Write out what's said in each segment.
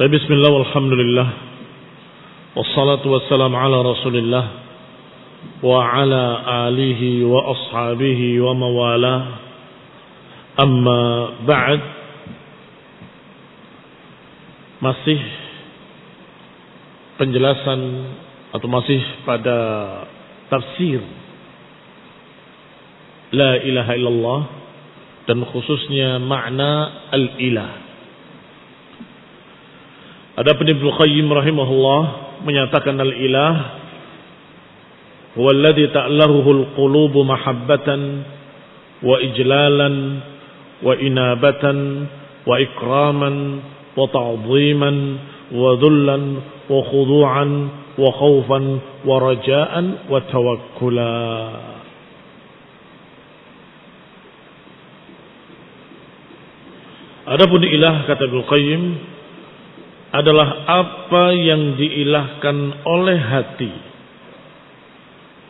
Bismillah walhamdulillah wassalatu wassalamu ala rasulillah wa ala alihi wa ashabihi wa mawala amma ba'd. Masih penjelasan atau masih pada tafsir la ilaha illallah dan khususnya makna al-ilah. Adapun Ibnu Qayyim rahimahullah menyatakan al-ilah huwa alladhi ta'laruhu al-qulubu mahabbatan wa ijlalan wa inabatan wa ikraman wa ta'ziman wa dhullan wa khudu'an wa khawfan wa raja'an wa tawakkula. Adapun ilah, kata Ibnu Qayyim, adalah apa yang diilahkan oleh hati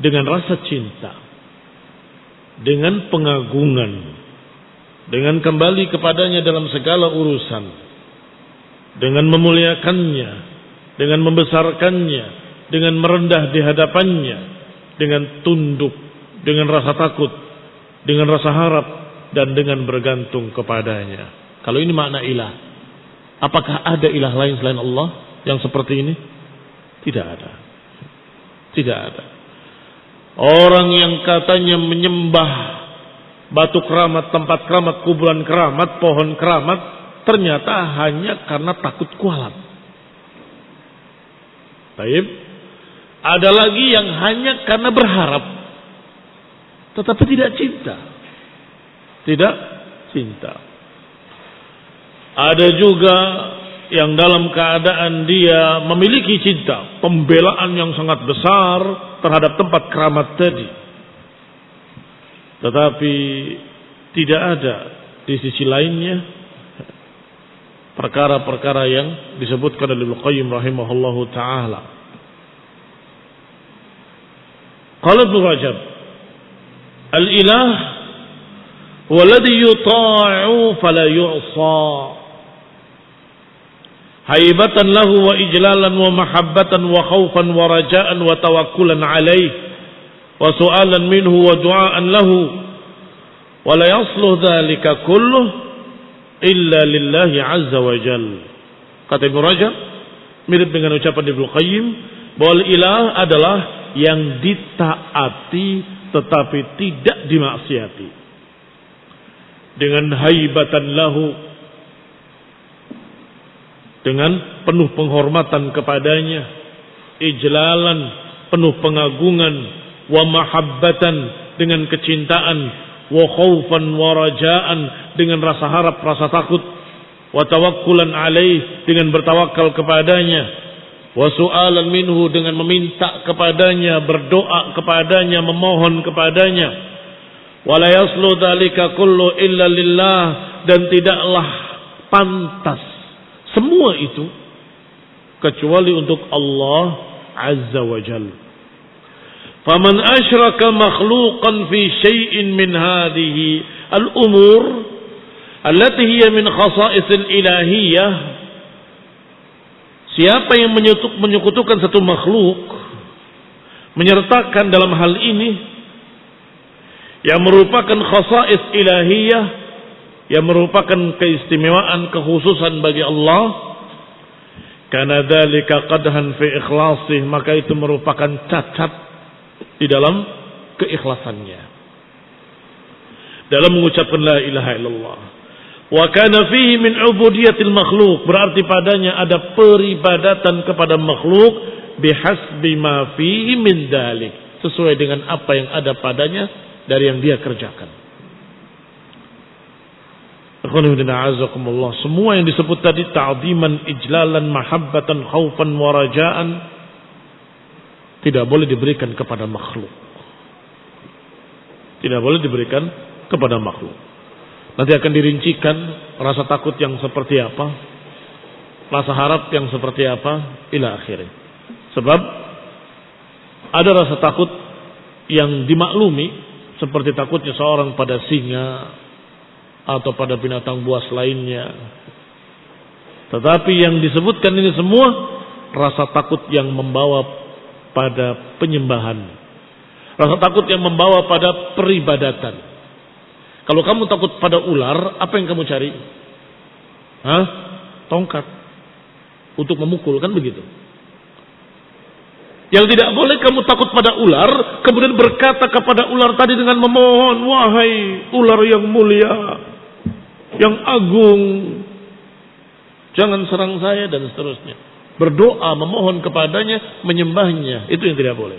dengan rasa cinta, dengan pengagungan, dengan kembali kepadanya dalam segala urusan, dengan memuliakannya, dengan membesarkannya, dengan merendah di hadapannya, dengan tunduk, dengan rasa takut, dengan rasa harap, dan dengan bergantung kepadanya. Kalau ini makna ilah. Apakah ada ilah lain selain Allah yang seperti ini? Tidak ada. Tidak ada. Orang yang katanya menyembah batu keramat, tempat keramat, kuburan keramat, pohon keramat, ternyata hanya karena takut kualat. Baik. Ada lagi yang hanya karena berharap, tetapi tidak cinta. Tidak cinta. Ada juga yang dalam keadaan dia memiliki cinta, pembelaan yang sangat besar terhadap tempat keramat tadi. Tetapi tidak ada di sisi lainnya perkara-perkara yang disebutkan oleh Ibnu Qayyim rahimahullahu taala. Qala Ibnu Rajab, al-ilah huwa alladhi yuta'u fala yu'sa, haibatan lahu wa ijlalan wa mahabbatan wa khawfan wa raja'an wa tawakkulan alaih wa su'alan minhu wa du'aan lahu wa la yasluh dhalika kulluh illa lillahi azza wa jal. Kata Ibnu Rajab mirip dengan ucapan Ibnu Qayyim bahwa ilah adalah yang ditaati tetapi tidak dimaksiati, dengan haibatan lahu, dengan penuh penghormatan kepadanya, ijlalan, penuh pengagungan, wa mahabbatan, dengan kecintaan, wa khaufan wa rajaan, dengan rasa harap, rasa takut, wa tawakkulan alaih, dengan bertawakal kepadanya, wa su'alan minhu, dengan meminta kepadanya, berdoa kepadanya, memohon kepadanya, wa la yaslu dzalika kullu illa lillah, dan tidaklah pantas semua itu kecuali untuk Allah Azza wa Jalla. Faman asyraka makhluqan fi syai'in min hadhihi al-umur allati hiya min khasa'is al-ilahiyyah, siapa yang menyekutukan satu makhluk, menyertakan dalam hal ini yang merupakan khasa'is ilahiyah, yang merupakan keistimewaan, kekhususan bagi Allah, kana dzalika qadhan fi ikhlasih, maka itu merupakan cacat di dalam keikhlasannya dalam mengucapkan la ilaha illallah. Wa kana fihi min ubudiyatil makhluk, berarti padanya ada peribadatan kepada makhluk bihasbi ma fihi min dzalik, sesuai dengan apa yang ada padanya dari yang dia kerjakan. Semua yang disebut tadi, ta'ziman, ijlalan, mahabbatan, khaufan, wa rajaan, tidak boleh diberikan kepada makhluk. Tidak boleh diberikan kepada makhluk. Nanti akan dirincikan rasa takut yang seperti apa, rasa harap yang seperti apa, ila akhirnya. Sebab ada rasa takut yang dimaklumi, seperti takutnya seorang pada singa atau pada binatang buas lainnya. Tetapi yang disebutkan ini semua rasa takut yang membawa pada penyembahan. Rasa takut yang membawa pada peribadatan. Kalau kamu takut pada ular, apa yang kamu cari? Tongkat. Untuk memukul, kan begitu. Yang tidak boleh kamu takut pada ular, kemudian berkata kepada ular tadi dengan memohon, wahai ular yang mulia, yang agung, jangan serang saya, dan seterusnya. Berdoa, memohon kepadanya, menyembahnya. Itu yang tidak boleh.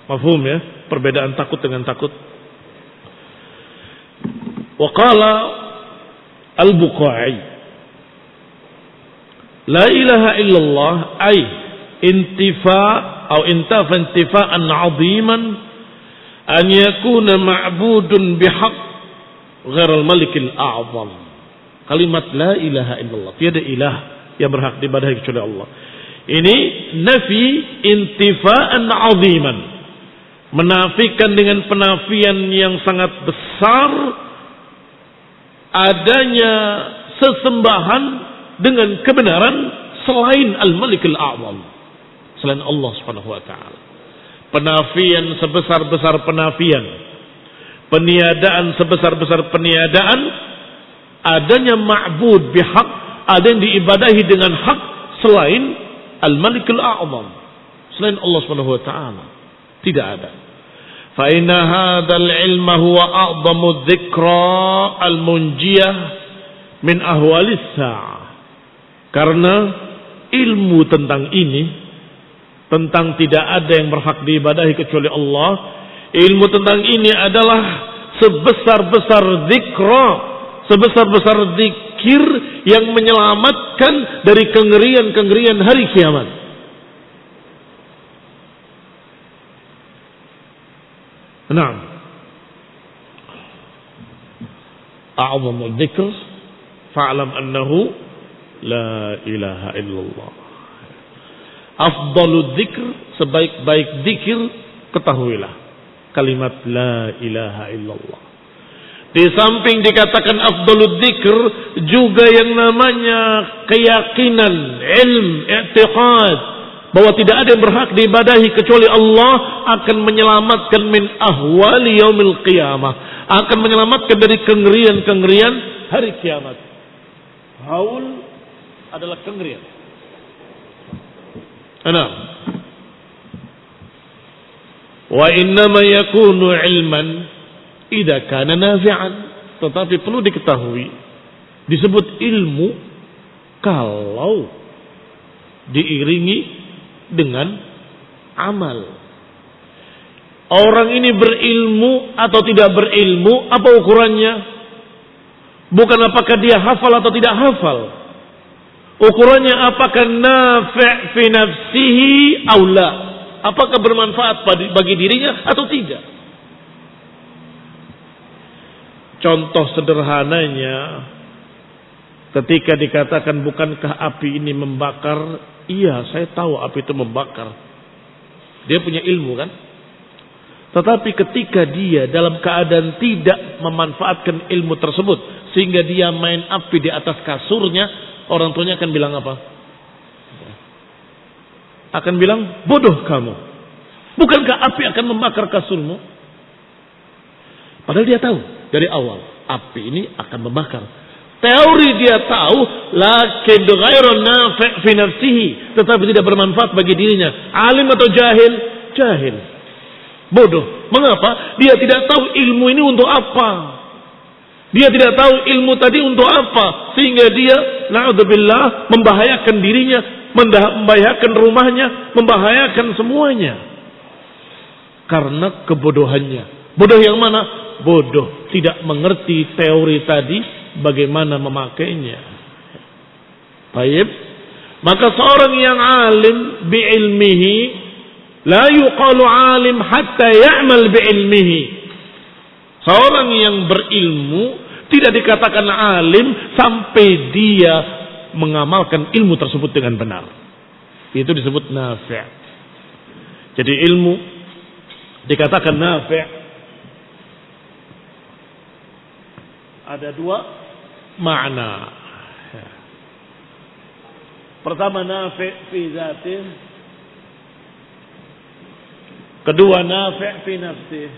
Mafhum ya, perbedaan takut dengan takut. Wa qala al-Bukhari, la ilaha illallah ay intifa'an 'aziman an yakuna ma'budun bihaq ghairal malikil a'zam. Kalimat la ilaha illallah, tiada ilah yang berhak diibadahi kecuali Allah. Ini nafi intifa'an 'aziman, menafikan dengan penafian yang sangat besar adanya sesembahan dengan kebenaran selain Al-Malikul A'zam, selain Allah Subhanahu wa taala. Penafian sebesar-besar penafian, peniadaan sebesar-besar peniadaan, adanya ma'bud bihaq, ada yang diibadahi dengan hak selain Al-Malikul A'zam, selain Allah Subhanahu wa taala. Tidak ada. Fa inna hadzal ilma huwa a'zamu dzikra al-munjiyah min ahwalis sa'ah. Karena ilmu tentang ini, tentang tidak ada yang berhak diibadahi kecuali Allah, ilmu tentang ini adalah sebesar-besar zikra, sebesar-besar zikir yang menyelamatkan dari kengerian-kengerian hari kiamat. Naam. A'zamu dzikr fa'lam annahu la ilaha illallah. Afdalu dzikr, sebaik-baik dzikir, ketahuilah kalimat la ilaha illallah. Di samping dikatakan afdalu dzikr, juga yang namanya keyakinan, ilm, i'tiqad bahwa tidak ada yang berhak diibadahi kecuali Allah akan menyelamatkan min ahwali yaumil qiyamah, akan menyelamatkan dari kengerian-kengerian hari kiamat. Haul adalah kengerian. Ana wa innama yakunu ilman idza kana nafi'an, tetapi perlu diketahui disebut ilmu kalau diiringi dengan amal. Orang ini berilmu atau tidak berilmu, apa ukurannya? Bukan apakah dia hafal atau tidak hafal. Ukurannya apakah nafi' fi nafsihi aw la? Apakah bermanfaat bagi dirinya atau tidak? Contoh sederhananya, ketika dikatakan bukankah api ini membakar? Iya, saya tahu api itu membakar. Dia punya ilmu kan? Tetapi ketika dia dalam keadaan tidak memanfaatkan ilmu tersebut, sehingga dia main api di atas kasurnya, orang tuanya akan bilang apa? Akan bilang, bodoh kamu. Bukankah api akan membakar kasurmu? Padahal dia tahu dari awal, api ini akan membakar. Teori dia tahu, lakin ghairu nafi' fi nafsihi, tetapi tidak bermanfaat bagi dirinya. Alim atau jahil? Jahil. Bodoh. Mengapa? Dia tidak tahu ilmu ini untuk apa. Dia tidak tahu ilmu tadi untuk apa, sehingga dia na'udzubillah membahayakan dirinya, membahayakan rumahnya, membahayakan semuanya. Karena kebodohannya. Bodoh yang mana? Bodoh tidak mengerti teori tadi, bagaimana memakainya. Baik. Maka seorang yang alim bi'ilmihi, la yuqalu alim hatta ya'mal bi'ilmihi. Seorang yang berilmu tidak dikatakan alim sampai dia mengamalkan ilmu tersebut dengan benar. Itu disebut nafi'. Jadi ilmu dikatakan nafi', ada dua makna. Pertama nafi' fi dzatih. Kedua nafi' fi nafsih.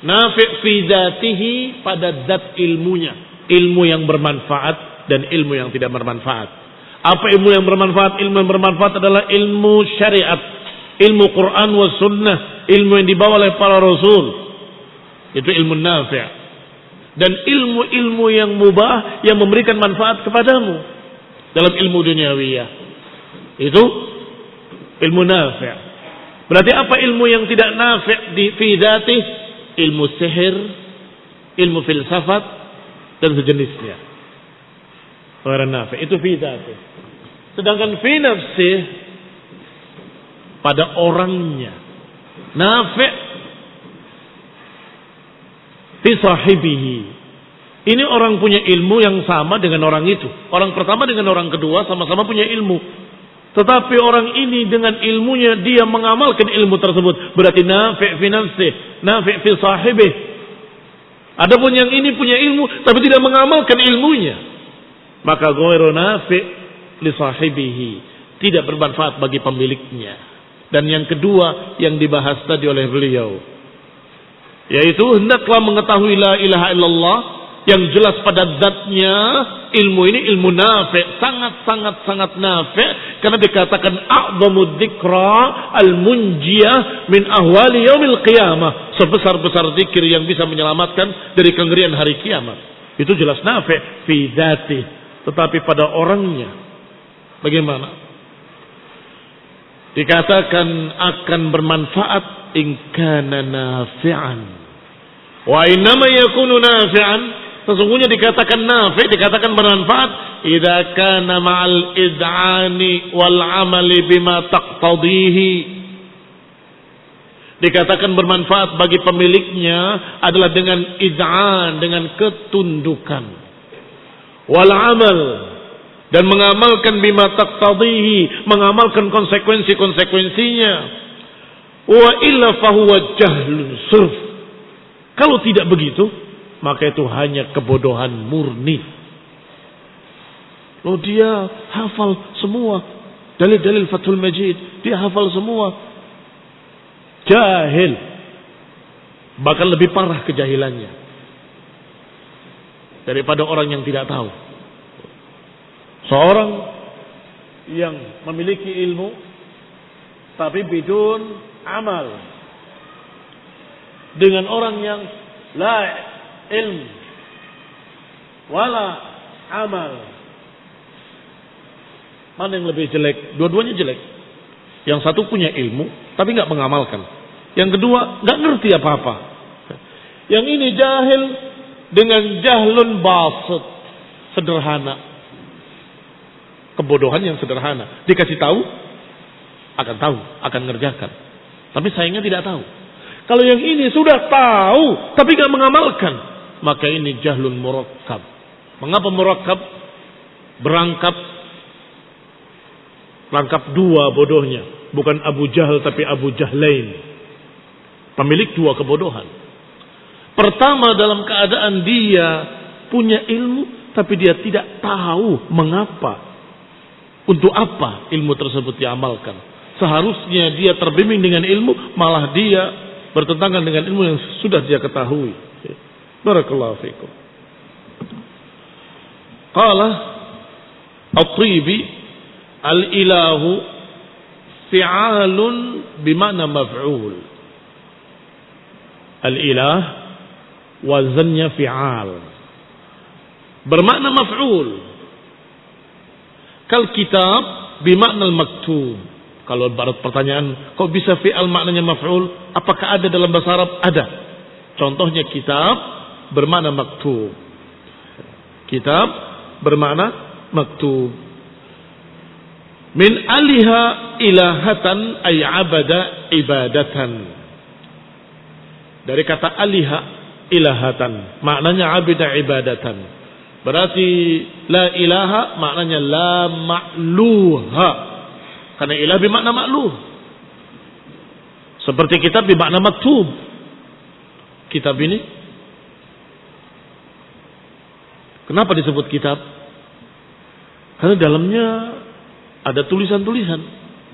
Nafi' fi dzatihi pada zat ilmunya, ilmu yang bermanfaat dan ilmu yang tidak bermanfaat. Apa ilmu yang bermanfaat? Ilmu yang bermanfaat adalah ilmu syariat, ilmu Quran wa sunnah, ilmu yang dibawa oleh para rasul. Itu ilmu nafi'. Dan ilmu-ilmu yang mubah yang memberikan manfaat kepadamu dalam ilmu duniawiyah. Itu ilmu nafi'. Berarti apa ilmu yang tidak nafi' fi dzatih? Ilmu sihir, ilmu filsafat dan sejenisnya. Orang nafi' itu fi dzatih. Sedangkan fi nafsih pada orangnya. Nafi' fi sahibihi. Ini orang punya ilmu yang sama dengan orang itu. Orang pertama dengan orang kedua sama-sama punya ilmu. Tetapi orang ini dengan ilmunya dia mengamalkan ilmu tersebut. Berarti nafi' fi nafsih, nafi' fi sahibih. Adapun yang ini punya ilmu tapi tidak mengamalkan ilmunya, maka ghairu nafi' li sahibihi, tidak bermanfaat bagi pemiliknya. Dan yang kedua yang dibahas tadi oleh beliau, yaitu hendaklah mengetahui la ilaha illallah yang jelas pada zatnya. Ilmu ini ilmu nafi', sangat nafi', karena dikatakan a'dhamu dzikra al-munjiyah min ahwali yaumil qiyamah, sebesar-besar zikir yang bisa menyelamatkan dari kengerian hari kiamat. Itu jelas nafi' fi dzati. Tetapi pada orangnya bagaimana? Dikatakan akan bermanfaat in kana nafi'an. Wa innama yakunu nafi'an, sesungguhnya dikatakan nafi', dikatakan bermanfaat idza kana ma'al id'ani wal 'amali bima taqtadihi. Dikatakan bermanfaat bagi pemiliknya adalah dengan id'an, dengan ketundukan, wal 'amal, dan mengamalkan bima taqtadihi, mengamalkan konsekuensi-konsekuensinya. Wa illa fahuwa jahlun surf. Kalau tidak begitu, maka itu hanya kebodohan murni. Loh, dia hafal semua dalil-dalil Fathul Majid, dia hafal semua. Jahil. Bahkan lebih parah kejahilannya daripada orang yang tidak tahu. Seorang yang memiliki ilmu tapi bidun amal, dengan orang yang la ilm wala amal, mana yang lebih jelek? Dua-duanya jelek. Yang satu punya ilmu tapi nggak mengamalkan, yang kedua nggak ngerti apa-apa. Yang ini jahil dengan jahlun basit, sederhana, kebodohan yang sederhana. Dikasih tahu akan tahu, akan ngerjakan, tapi sayangnya tidak tahu. Kalau yang ini sudah tahu tapi gak mengamalkan, maka ini jahlun murakkab. Mengapa murakkab? Berangkap dua bodohnya. Bukan Abu Jahal tapi Abu Jahlain. Pemilik dua kebodohan. Pertama, dalam keadaan dia punya ilmu tapi dia tidak tahu mengapa, untuk apa ilmu tersebut diamalkan. Seharusnya dia terbimbing dengan ilmu, malah dia bertentangan dengan ilmu yang sudah dia ketahui. Barakallahu fikum. Qala At-Tibi, al-ilahu fi'alun bima'na maf'ul. Al-ilah wazannya fi'al, bermakna maf'ul. Kal kitab bima'na al-maktub. Kalau barat pertanyaan, kok bisa fi'al maknanya maf'ul? Apakah ada dalam bahasa Arab? Ada. Contohnya kitab bermakna maktub. Kitab bermakna maktub. Min aliha ilahatan ay abada ibadatan. Dari kata aliha ilahatan, maknanya abida ibadatan. Berarti la ilaha maknanya la ma'luha. Karena ilah bermakna makluh. Seperti kitab bermakna maktub. Kitab ini Kenapa disebut kitab? Karena dalamnya ada tulisan-tulisan.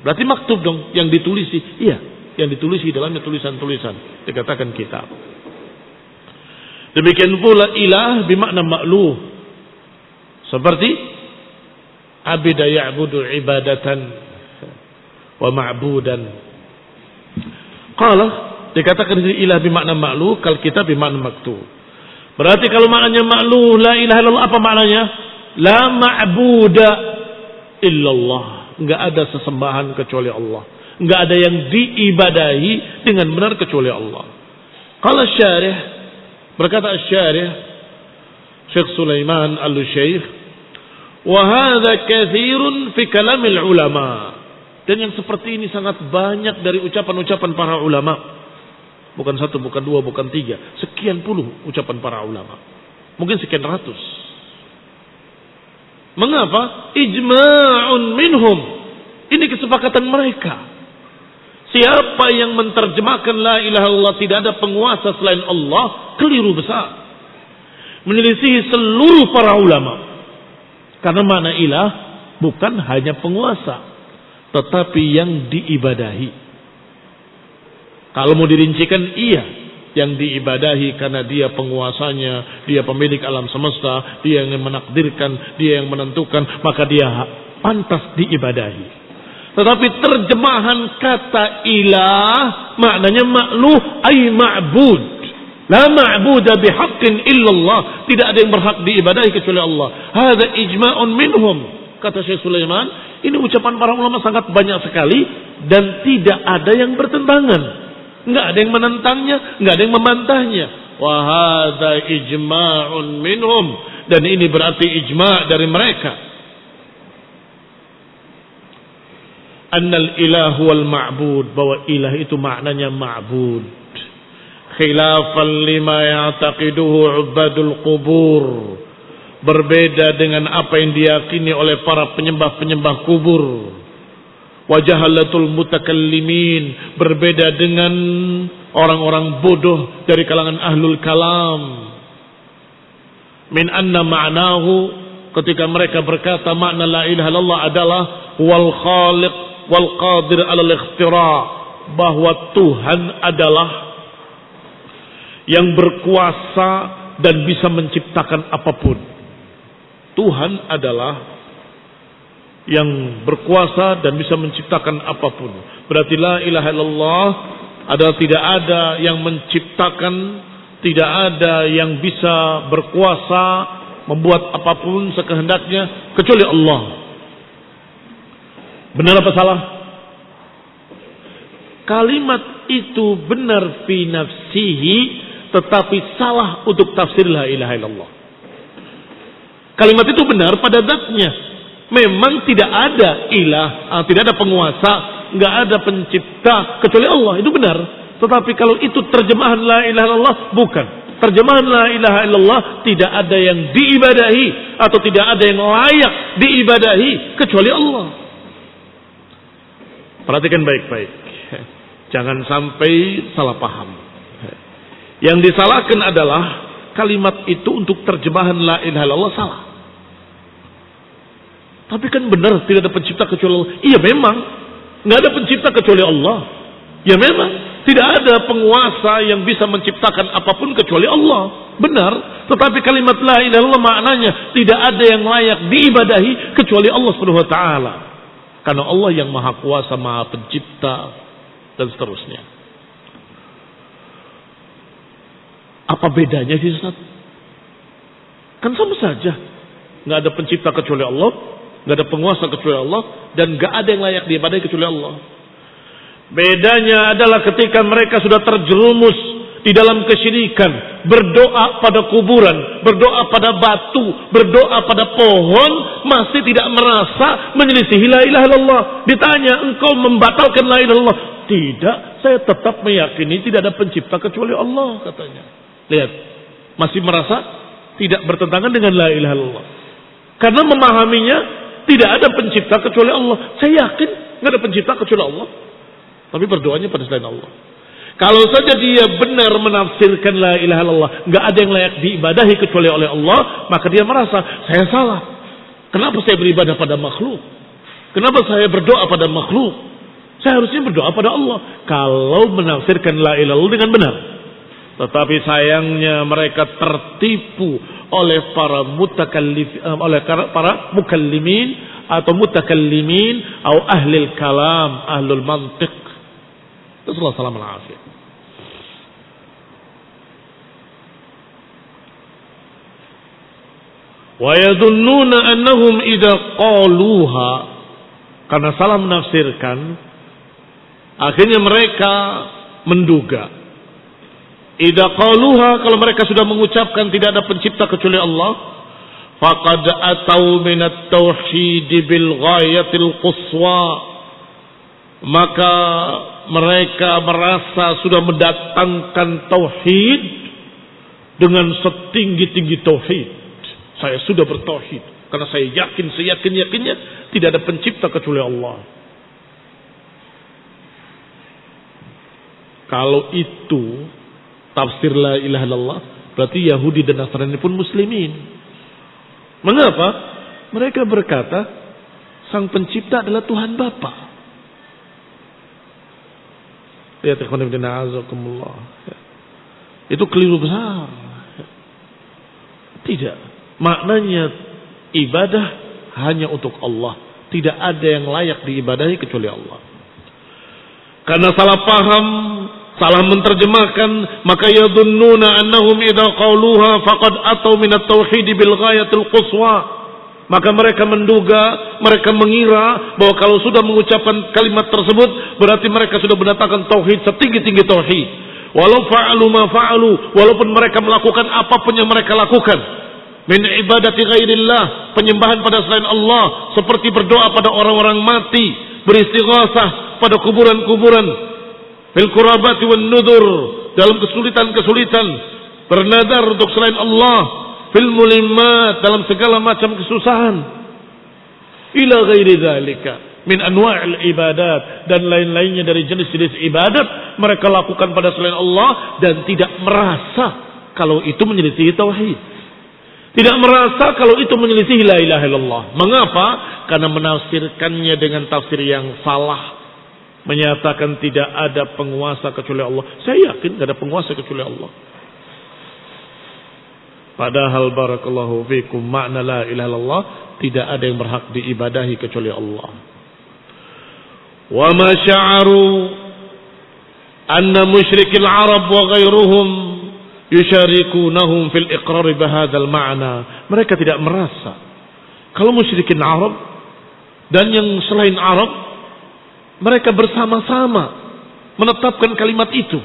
Berarti maktub dong, yang ditulisi. Iya, yang ditulisi dalamnya tulisan-tulisan. Dikatakan kitab. Demikian pula ilah bermakna makluh. Seperti abida ya'budu ibadatan wa ma'budan. Qala dikatakan ilah bermakna makluh, kal kitab bermakna maktub. Berarti kalau maknanya makluh, la ilaha illallah, apa maknanya? La ma'buda illallah. Enggak ada sesembahan kecuali Allah. Enggak ada yang diibadahi dengan benar kecuali Allah. Qala syarih, berkata syarih Syekh Sulaiman Al-Syekh, wa hadza katsirun fi kalamil ulama. Dan yang seperti ini sangat banyak dari ucapan-ucapan para ulama. Bukan satu, bukan dua, bukan tiga. Sekian puluh ucapan para ulama. Mungkin sekian ratus. Mengapa? Ijma'un minhum. Ini kesepakatan mereka. Siapa yang menerjemahkan la ilaha illallah, tidak ada penguasa selain Allah, keliru besar. Menyelisihi seluruh para ulama. Karena makna ilah bukan hanya penguasa, tetapi yang diibadahi. Kalau mau dirincikan, iya, yang diibadahi karena dia penguasanya, dia pemilik alam semesta, dia yang menakdirkan, dia yang menentukan, maka dia pantas diibadahi. Tetapi terjemahan kata ilah maknanya makluh ay ma'bud. La ma'buda bihaqqin illallah. Tidak ada yang berhak diibadahi kecuali Allah. Hadza ijma'un minhum. Kata Syekh Sulaiman, ini ucapan para ulama sangat banyak sekali dan tidak ada yang bertentangan. Enggak ada yang menentangnya, enggak ada yang membantahnya. Wa hadza ijma'un minhum, dan ini berarti ijma' dari mereka. Annal ilahu wal ma'bud, bahwa ilah itu maknanya ma'bud. Khilafan lima ya'taqiduhu 'ubadul qubur. Berbeda dengan apa yang diyakini oleh para penyembah-penyembah kubur. Wajahalatul mutakallimin, berbeda dengan orang-orang bodoh dari kalangan ahlul kalam. Min anna ma'nahu, ketika mereka berkata makna la ilaha illallah adalah wal khaliq wal qadir alal ikhtira, bahwa Tuhan adalah yang berkuasa dan bisa menciptakan apapun. Tuhan adalah yang berkuasa dan bisa menciptakan apapun. Berarti la ilaha illallah adalah tidak ada yang menciptakan, tidak ada yang bisa berkuasa membuat apapun sekehendaknya kecuali Allah. Benar apa salah? Kalimat itu benar fi nafsihi, tetapi salah untuk tafsir la ilaha illallah. Kalimat itu benar pada zatnya. Memang tidak ada ilah, tidak ada penguasa, nggak ada pencipta kecuali Allah, itu benar. Tetapi kalau itu terjemahan la ilaha illallah, bukan. Terjemahan la ilaha illallah, tidak ada yang diibadahi atau tidak ada yang layak diibadahi kecuali Allah. Perhatikan baik-baik, jangan sampai salah paham. Yang disalahkan adalah kalimat itu untuk terjemahan la ilaha illallah salah. Tapi kan benar tidak ada pencipta kecuali Allah. Iya memang, nggak ada pencipta kecuali Allah. Ya memang, tidak ada penguasa yang bisa menciptakan apapun kecuali Allah. Benar, tetapi kalimat la ilaha illallah maknanya tidak ada yang layak diibadahi kecuali Allah Subhanahu wa taala. Karena Allah yang maha kuasa, maha pencipta dan seterusnya. Apa bedanya sih Ustaz? Kan sama saja. Nggak ada pencipta kecuali Allah, nggak ada penguasa kecuali Allah, dan nggak ada yang layak diibadahi kecuali Allah. Bedanya adalah ketika mereka sudah terjerumus di dalam kesyirikan, berdoa pada kuburan, berdoa pada batu, berdoa pada pohon, masih tidak merasa menyelisihi la ilaha illallah. Ditanya, engkau membatalkan la ilaha illallah? Tidak, saya tetap meyakini tidak ada pencipta kecuali Allah, katanya. Lihat, masih merasa tidak bertentangan dengan la ilaha illallah. Karena memahaminya tidak ada pencipta kecuali Allah. Saya yakin nggak ada pencipta kecuali Allah. Tapi berdoanya pada selain Allah. Kalau saja dia benar menafsirkan la ilaha illallah, nggak ada yang layak diibadahi kecuali oleh Allah, maka dia merasa saya salah. Kenapa saya beribadah pada makhluk? Kenapa saya berdoa pada makhluk? Saya harusnya berdoa pada Allah. Kalau menafsirkan la ilaha illallah dengan benar. Tetapi sayangnya mereka tertipu oleh para mukallimin atau mutakallimin atau ahlul kalam, ahlul mantiq. Rasulullah sallallahu alaihi wasallam. Wa yadhunnuna annahum idza qaluha, karena salah menafsirkan akhirnya mereka menduga idza qaluha, kalau mereka sudah mengucapkan tidak ada pencipta kecuali Allah, faqad atau minat tauhid bil ghayatil quswa, maka mereka merasa sudah mendatangkan tauhid dengan setinggi-tinggi tauhid. Saya sudah bertauhid karena saya yakin, seyakin-yakinnya tidak ada pencipta kecuali Allah. Kalau itu tafsir la ilaha illallah, berarti Yahudi dan Nasrani pun muslimin. Mengapa? Mereka berkata sang pencipta adalah Tuhan Bapa. Lihat ikhwan fillah, azakumullah. Itu keliru besar. Tidak. Maknanya ibadah hanya untuk Allah. Tidak ada yang layak diibadahi kecuali Allah. Karena salah paham, salah menerjemahkan, maka yadhunnuna annahum idza qauluha faqad atau minat tauhid bil ghayatil quswa. Maka mereka menduga, mereka mengira bahwa kalau sudah mengucapkan kalimat tersebut berarti mereka sudah mendatangkan tauhid setinggi-tinggi tauhid. Walau fa'alu ma fa'alu, walaupun mereka melakukan apapun yang mereka lakukan min ibadati ghairillah, penyembahan pada selain Allah, seperti berdoa pada orang-orang mati, beristighasah pada kuburan-kuburan, fil qurabati wan nudur, dalam kesulitan-kesulitan, bernadar untuk selain Allah, fil mulimmat, dalam segala macam kesusahan, ila ghairi dzalika min anwa'il ibadat, dan lain-lainnya dari jenis-jenis ibadat mereka lakukan pada selain Allah dan tidak merasa kalau itu menyelisihi tauhid. Tidak merasa kalau itu menyelisihi la ilaha illallah. Mengapa? Karena menafsirkannya dengan tafsir yang salah. Menyatakan tidak ada penguasa kecuali Allah. Saya yakin tidak ada penguasa kecuali Allah. Padahal barakallahu fikum, makna la ilaha illallah, tidak ada yang berhak diibadahi kecuali Allah. Wa ma sya'aru anna musyrikil Arab wa ghairuhum yusyarikunahum fil iqrar bihadzal ma'na. Mereka tidak merasa kalau musyrikin Arab dan yang selain Arab mereka bersama-sama menetapkan kalimat itu,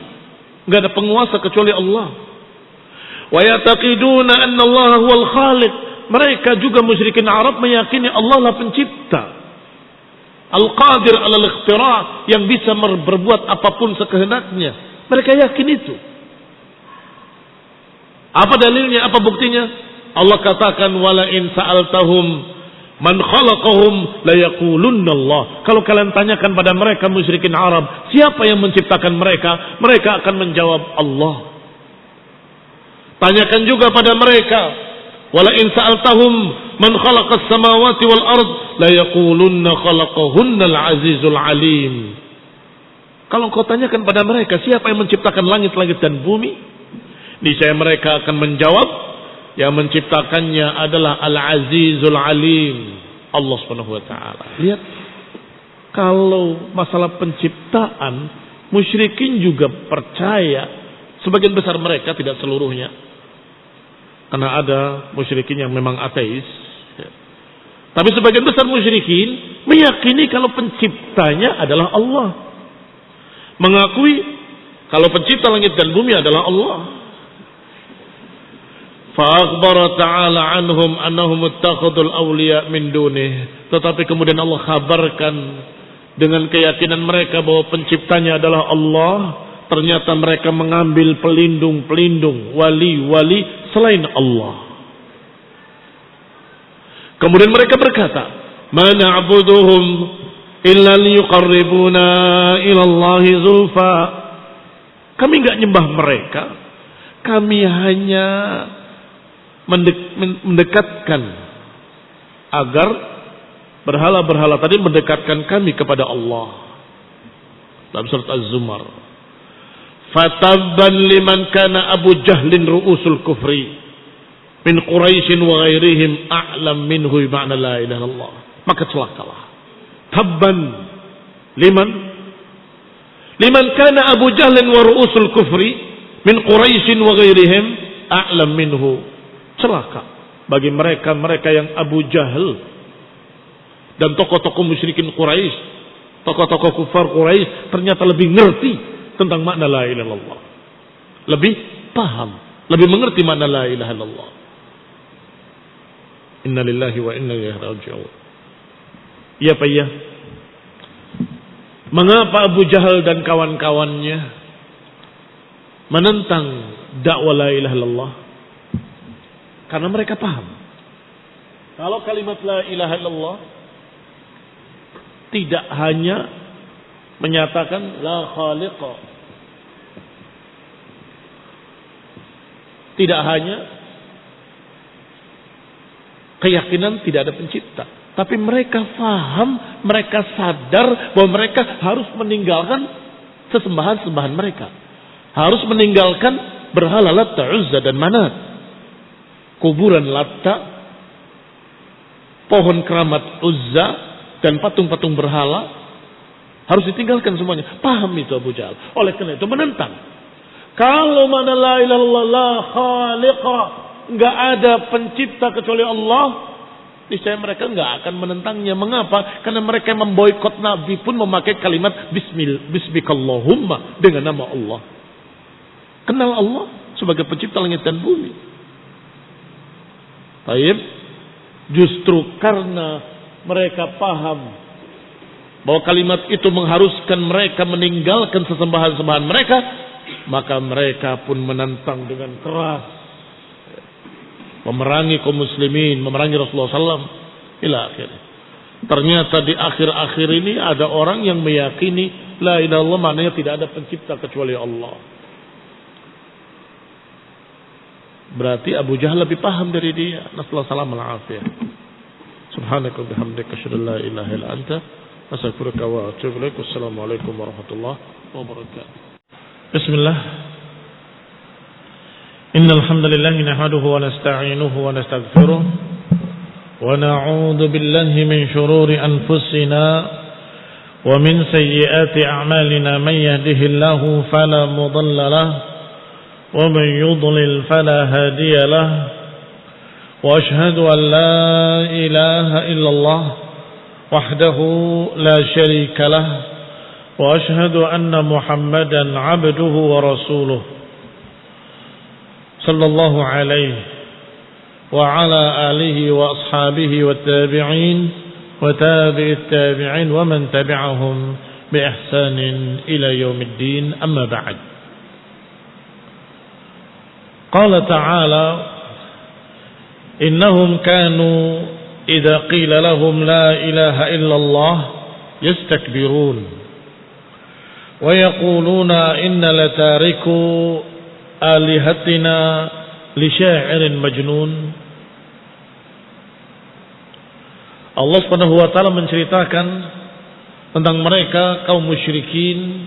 enggak ada penguasa kecuali Allah. Wa yataqiduna anna Allah huwal khaliq. Mereka juga musyrikin Arab meyakini Allah lah pencipta, al-qadir 'alal ikhtira', yang bisa berbuat apapun sekehendaknya. Mereka yakin itu. Apa dalilnya? Apa buktinya? Allah katakan wala in sa'altahum man khalaqahum la yaqulunna Allah. Kalau kalian tanyakan pada mereka musyrikin Arab, siapa yang menciptakan mereka? Mereka akan menjawab Allah. Tanyakan juga pada mereka, wala in sa'altahum man khalaqas samawati wal ard la yaqulunna khalaqahunna al-azizul alim. Kalau kau tanyakan pada mereka siapa yang menciptakan langit-langit dan bumi, niscaya mereka akan menjawab yang menciptakannya adalah Al-Azizul Alim, Allah Subhanahu wa taala. Lihat, kalau masalah penciptaan musyrikin juga percaya, sebagian besar mereka, tidak seluruhnya. Karena ada musyrikin yang memang ateis. Tapi sebagian besar musyrikin meyakini kalau penciptanya adalah Allah. Mengakui kalau pencipta langit dan bumi adalah Allah. Fa'akhbara ta'ala anhum annahum ittakhadul awliya min dunih. Tetapi kemudian Allah kabarkan dengan keyakinan mereka bahwa penciptanya adalah Allah, ternyata mereka mengambil pelindung-pelindung, wali-wali selain Allah. Kemudian mereka berkata, "Ma na'buduhum illa liyuqarribuna ila Allahi zulfa." Kami nggak nyembah mereka. Kami hanya mendekatkan agar berhala-berhala tadi mendekatkan kami kepada Allah. Dalam surat Az-Zumar. Fatabban liman kana Abu Jahlin ru'usul kufri min Quraisyin wa ghairihim a'lam minhu ma'na la ilaha illallah. Maka celakalah. Tabban liman kana Abu Jahlin wa ru'usul kufri min Quraisyin wa ghairihim a'lam minhu. Celaka bagi mereka yang Abu Jahal dan tokoh-tokoh musyrikin Quraisy, tokoh-tokoh kufar Quraisy ternyata lebih ngerti tentang makna la ilaha illallah. Lebih paham, lebih mengerti makna la ilaha illallah. Inna lillahi wa inna ilaihi raji'un. Iya Pak ya. Mengapa Abu Jahal dan kawan-kawannya menentang dakwah la ilaha illallah? Karena mereka paham. Kalau kalimat la ilaha illallah tidak hanya menyatakan la khaliqa, tidak hanya keyakinan tidak ada pencipta, tapi mereka faham, mereka sadar bahwa mereka harus meninggalkan sesembahan-sembahan mereka, harus meninggalkan berhala Latta, Uzza dan Manat, kuburan Latta, pohon keramat Uzza dan patung-patung berhala harus ditinggalkan semuanya. Paham itu Abu Jahal. Oleh karena itu menentang. Kalau mana la ilaha illallah la khaliqa, enggak ada pencipta kecuali Allah, niscaya mereka enggak akan menentangnya. Mengapa? Karena mereka memboikot Nabi pun memakai kalimat bismikallahumma, dengan nama Allah. Kenal Allah sebagai pencipta langit dan bumi. Baik. Justru karena mereka paham bahwa kalimat itu mengharuskan mereka meninggalkan sesembahan-sembahan mereka, maka mereka pun menentang dengan keras, memerangi kaum muslimin, memerangi Rasulullah SAW ila akhir. Ternyata di akhir-akhir ini ada orang yang meyakini la ilaha illallah maknanya tidak ada pencipta kecuali Allah. Berarti Abu Jahal lebih paham dari dia. Nasallahu salam al-afiyah. Subhanaka bihamdika asyhadu an la ilaha illa anta astaghfiruka wa atubu ilaik. Wassalamualaikum warahmatullahi wabarakatuh. Bismillah. Innal hamdalillah nahmaduhu wa nasta'inuhu wa nastaghfiruh wa na'udzu billahi min shururi anfusina wa min sayyiati a'malina man yahdihillahu fala mudilla lahu wa man yudlil fala hadiya lahu. وأشهد أن لا إله إلا الله وحده لا شريك له وأشهد أن محمدا عبده ورسوله صلى الله عليه وعلى آله وأصحابه والتابعين وتابع التابعين ومن تبعهم بإحسان إلى يوم الدين. أما بعد. قال تعالى إنهم كانوا إذا قيل لهم لا إله إلا الله يستكبرون ويقولون إن لتاركو آلهتنا لشاعر مجنون. Allah Subhanahu wa taala menceritakan tentang mereka kaum musyrikin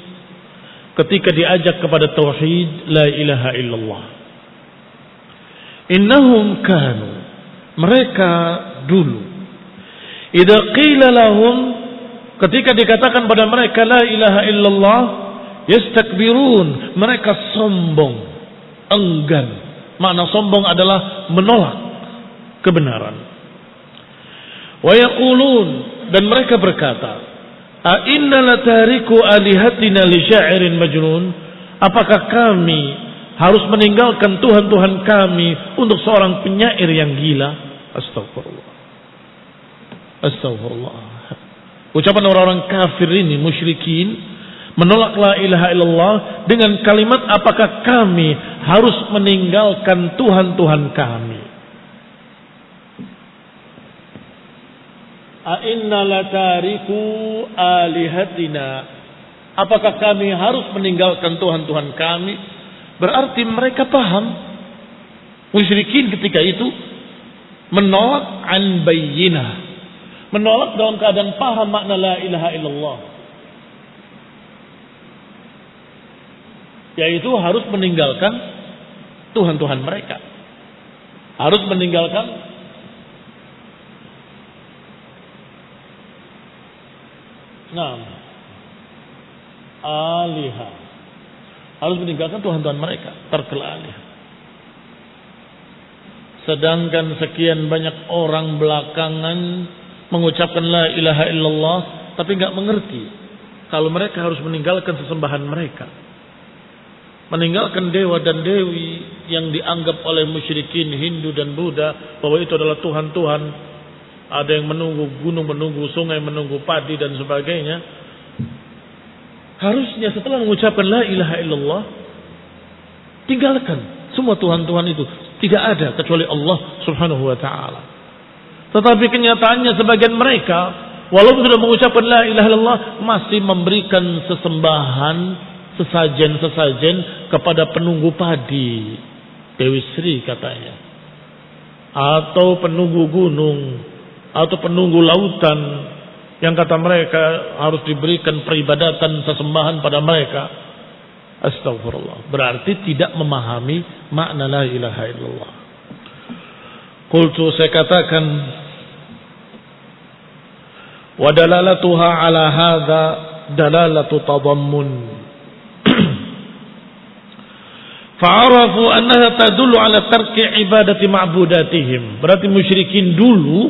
ketika diajak kepada tauhid la ilaha illallah. Innahum kanu, mereka dulu, idza qila lahum, ketika dikatakan pada mereka la ilaha illallah, yastakbirun, mereka sombong, enggan. Makna sombong adalah menolak kebenaran. Wa yaqulun, dan mereka berkata, a inna latariku alihatina li sya'irin majnun, apakah kami harus meninggalkan Tuhan-Tuhan kami untuk seorang penyair yang gila? Astagfirullah. Astagfirullah. Ucapan orang-orang kafir ini, musyrikin, menolak la ilaha illallah dengan kalimat apakah kami harus meninggalkan Tuhan-Tuhan kami? A inna latariku alihatina Apakah kami harus meninggalkan Tuhan-Tuhan kami? Berarti mereka paham. Musyrikin ketika itu menolak an bayyinah. Menolak dalam keadaan paham makna la ilaha illallah. Yaitu harus meninggalkan Tuhan-Tuhan mereka. Harus meninggalkan alihah. Harus meninggalkan Tuhan-Tuhan mereka. Tarkul alihah. Sedangkan sekian banyak orang belakangan mengucapkan la ilaha illallah, tapi nggak mengerti kalau mereka harus meninggalkan sesembahan mereka, meninggalkan dewa dan dewi yang dianggap oleh musyrikin Hindu dan Buddha bahwa itu adalah Tuhan-Tuhan. Ada yang menunggu gunung, menunggu sungai, menunggu padi dan sebagainya. Harusnya setelah mengucapkan la ilaha illallah, tinggalkan semua Tuhan-Tuhan itu. Tidak ada kecuali Allah subhanahu wa ta'ala. Tetapi kenyataannya sebagian mereka, walaupun sudah mengucapkan la ilaha illallah, masih memberikan sesembahan, sesajen kepada penunggu padi, Dewi Sri katanya, atau penunggu gunung, atau penunggu lautan, yang kata mereka harus diberikan peribadatan sesembahan pada mereka. Astagfirullah. Berarti tidak memahami makna la ilaha illallah. Qultu, saya katakan, wa dalalatuha ala hadha dalalatu tadammun. Fa'arafu annaha tadullu ala tarki ibadati ma'budatihim. Berarti musyrikin dulu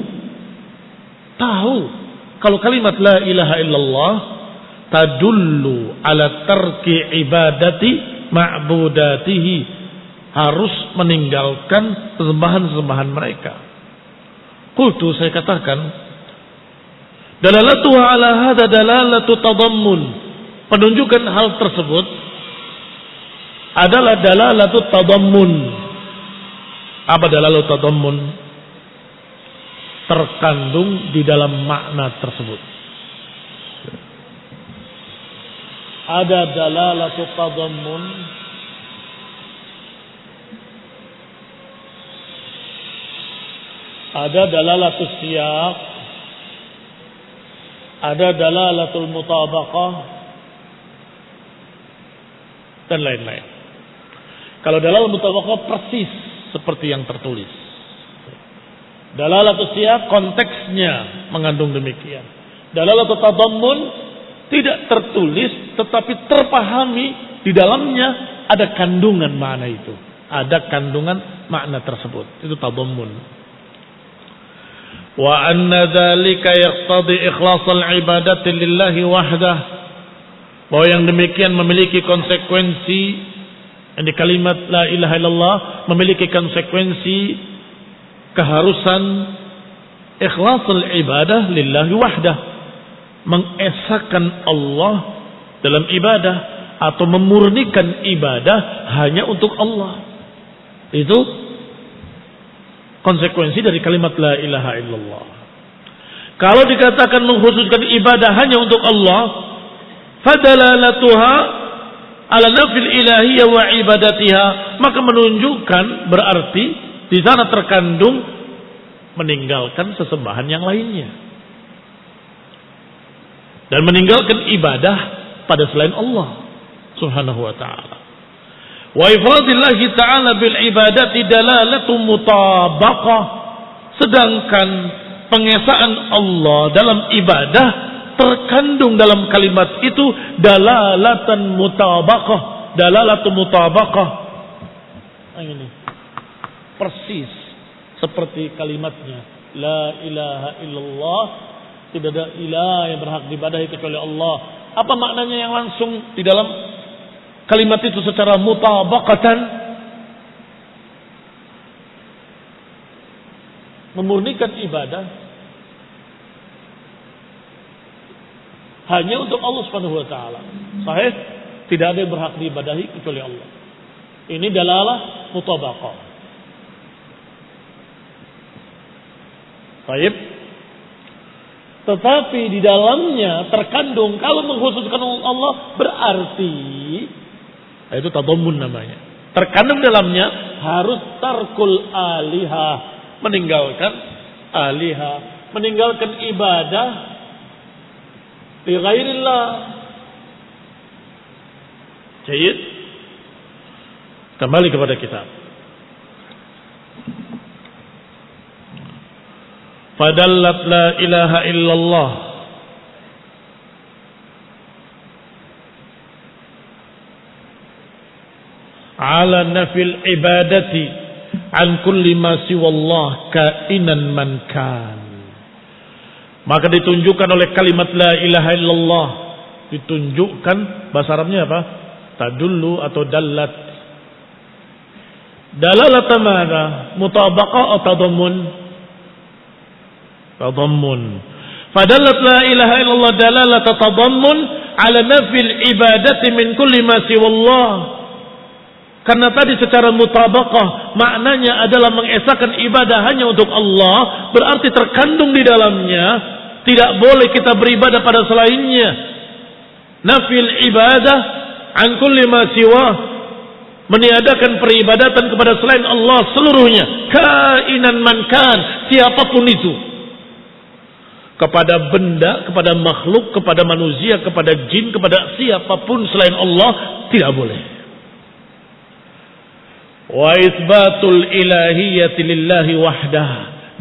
tahu kalau kalimat la ilaha illallah tadullu ala tarki ibadati ma'budatihi, harus meninggalkan sesembahan-sesembahan mereka. Qultu, saya katakan, dalalatuha ala hadha dalalatu tadammun. Penunjukan hal tersebut adalah dalalatu tadammun. Apa dalalatu tadammun? Terkandung di dalam makna tersebut. Ada dalalatu tadammun, ada dalalatul siyaq, ada dalalatul mutabaqah, dan lain-lain. Kalau dalalatul mutabaqah persis seperti yang tertulis. Dalalatul siyaq konteksnya mengandung demikian. Dalalatul tadammun tidak tertulis tetapi terpahami, di dalamnya ada kandungan makna itu. Ada kandungan makna tersebut. Itu tadammun. Wa anna dzalika yaqtadi ikhlasal ibadati lillahi wahdah. Bahwa yang demikian memiliki konsekuensi, yang di kalimat la ilaha illallah memiliki konsekuensi keharusan ikhlasul ibadah lillahi wahdah. Mengesahkan Allah dalam ibadah atau memurnikan ibadah hanya untuk Allah. Itu konsekuensi dari kalimat la ilaha illallah. Kalau dikatakan mengkhususkan ibadah hanya untuk Allah, fadalalatuha ala nafil ilahiyah wa ibadatiha, maka menunjukkan berarti di sana terkandung meninggalkan sesembahan yang lainnya dan meninggalkan ibadah pada selain Allah subhanahu wa ta'ala. Wa ifradillahi ta'ala bil ibadati dalalatu mutabaqah. Sedangkan pengesaan Allah dalam ibadah terkandung dalam kalimat itu dalalatan mutabaqah. Dalalatu mutabaqah. Ini persis seperti kalimatnya la ilaha illallah, tidak ada ilah yang berhak diibadahi kecuali Allah. Apa maknanya yang langsung di dalam kalimat itu secara mutabaqatan? Memurnikan ibadah hanya untuk Allah Subhanahu wa taala. Sahih, tidak ada yang berhak diibadahi kecuali Allah. Ini dalalah mutabaqah. Baik. Tetapi di dalamnya terkandung kalau mengkhususkan Allah berarti itu tadammun namanya. Terkandung dalamnya harus tarkul alihah, meninggalkan alihah, meninggalkan ibadah li ghairillah. Jayid. Kembali kepada kitab. Fadallat la ilaha illallah ala nafil ibadati an kulli ma siwallah kainan man kan. Maka ditunjukkan oleh kalimat la ilaha illallah, ditunjukkan bahasa Arabnya apa? Tadullu atau dallat. Dalalat mana? Mutabaqah atau tadammun? Tadammun. Fadallat la ilaha illallah dalalat tadammun ala nafil ibadati min kulli ma siwallah. Karena tadi secara mutabaqah maknanya adalah mengesahkan ibadah hanya untuk Allah, berarti terkandung di dalamnya tidak boleh kita beribadah pada selainnya. Nafil ibadah an kulli ma siwa, meniadakan peribadatan kepada selain Allah seluruhnya, kainan man kan, siapapun itu. Kepada benda, kepada makhluk, kepada manusia, kepada jin, kepada siapapun selain Allah tidak boleh. Wa itsbatul ilahiyyati lillahi wahdah,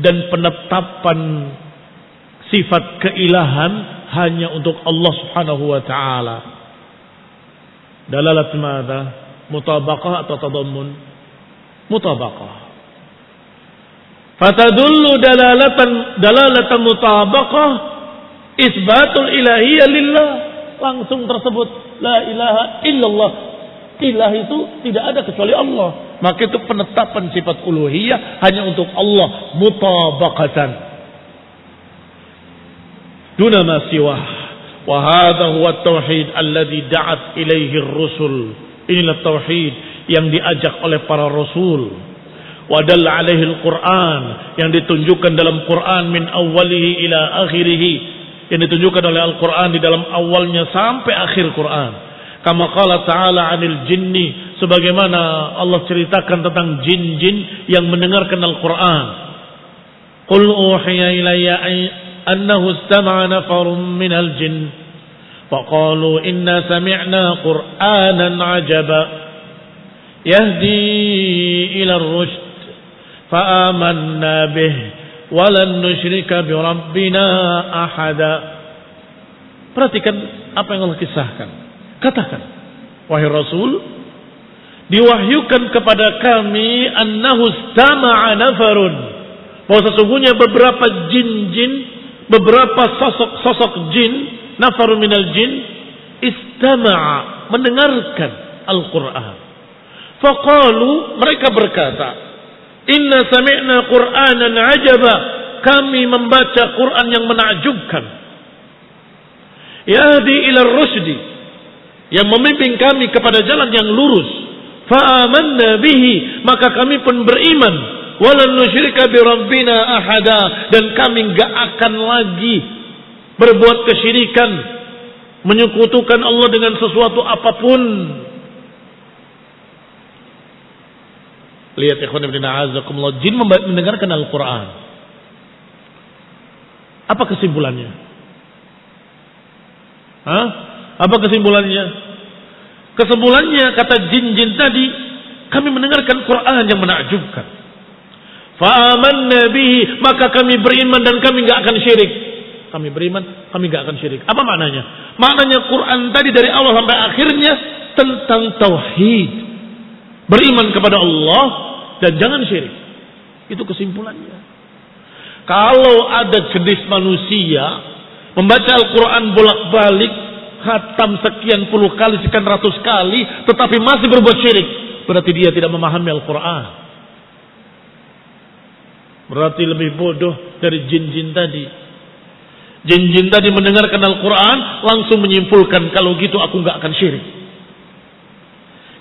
dan penetapan sifat keilahan hanya untuk Allah Subhanahu wa taala. Dalalat madza? Mutabaqah atau tadammun? Mutabaqah. Fatadullu dalalatan mutabaqah isbatul ilahiyyah lillah, langsung tersebut la ilaha illallah. Ilah itu tidak ada kecuali Allah. Maka itu penetapan sifat uluhiyah hanya untuk Allah mutabaqatan duna ma siwah. Wa hadha huwa at-tauhid alladhi da'at ilaihi ar-rusul. Inilah tauhid yang diajak oleh para rasul. Wa dalla alaihi al-Qur'an, yang ditunjukkan dalam Quran min awwalihi ila akhirih, yang ditunjukkan oleh Al-Qur'an di dalam awalnya sampai akhir Quran. Kama qala ta'ala 'anil jinni, sebagaimana Allah ceritakan tentang jin-jin yang mendengarkan Al-Qur'an. Qul uhiya ilayya annahu istama'a nafarun minal jinn faqalu inna sami'na qur'anan 'ajaba yahdi ila ar-rushd fa'amanna bih wa lan nusyrika bi rabbina ahada. Perhatikan apa yang Allah kisahkan. Katakan, wahai Rasul, diwahyukan kepada kami annahu istama'a nafarun, bahwa sesungguhnya beberapa jin-jin, beberapa sosok jin, nafarun minal jin, istama'a, mendengarkan Al-Quran. Faqalu, mereka berkata, inna sami'na Qur'anan ajaba, kami membaca Quran yang menakjubkan. Yahdi ila rusdi, yang memimpin kami kepada jalan yang lurus. Fa'amanna bihi, maka kami pun beriman. Walan nusyrika bi rabbina ahada, dan kami enggak akan lagi berbuat kesyirikan, menyekutukan Allah dengan sesuatu apapun. Lihat ikhwan ibn a'azakumullah, jin mendengarkan Al-Quran. Apa kesimpulannya? Apa kesimpulannya? Kesimpulannya kata jin-jin tadi, kami mendengarkan Quran yang menakjubkan. Fa'amanna bihi, maka kami beriman dan kami enggak akan syirik. Kami beriman, kami enggak akan syirik. Apa maknanya? Maknanya Quran tadi dari awal sampai akhirnya tentang tauhid. Beriman kepada Allah dan jangan syirik. Itu kesimpulannya. Kalau ada jenis manusia membaca Al-Quran bolak-balik, khatam sekian puluh kali, sekian ratus kali, tetapi masih berbuat syirik, berarti dia tidak memahami Al-Quran. Berarti lebih bodoh dari jin-jin tadi. Jin-jin tadi mendengarkan Al-Quran, langsung menyimpulkan, kalau gitu aku gak akan syirik.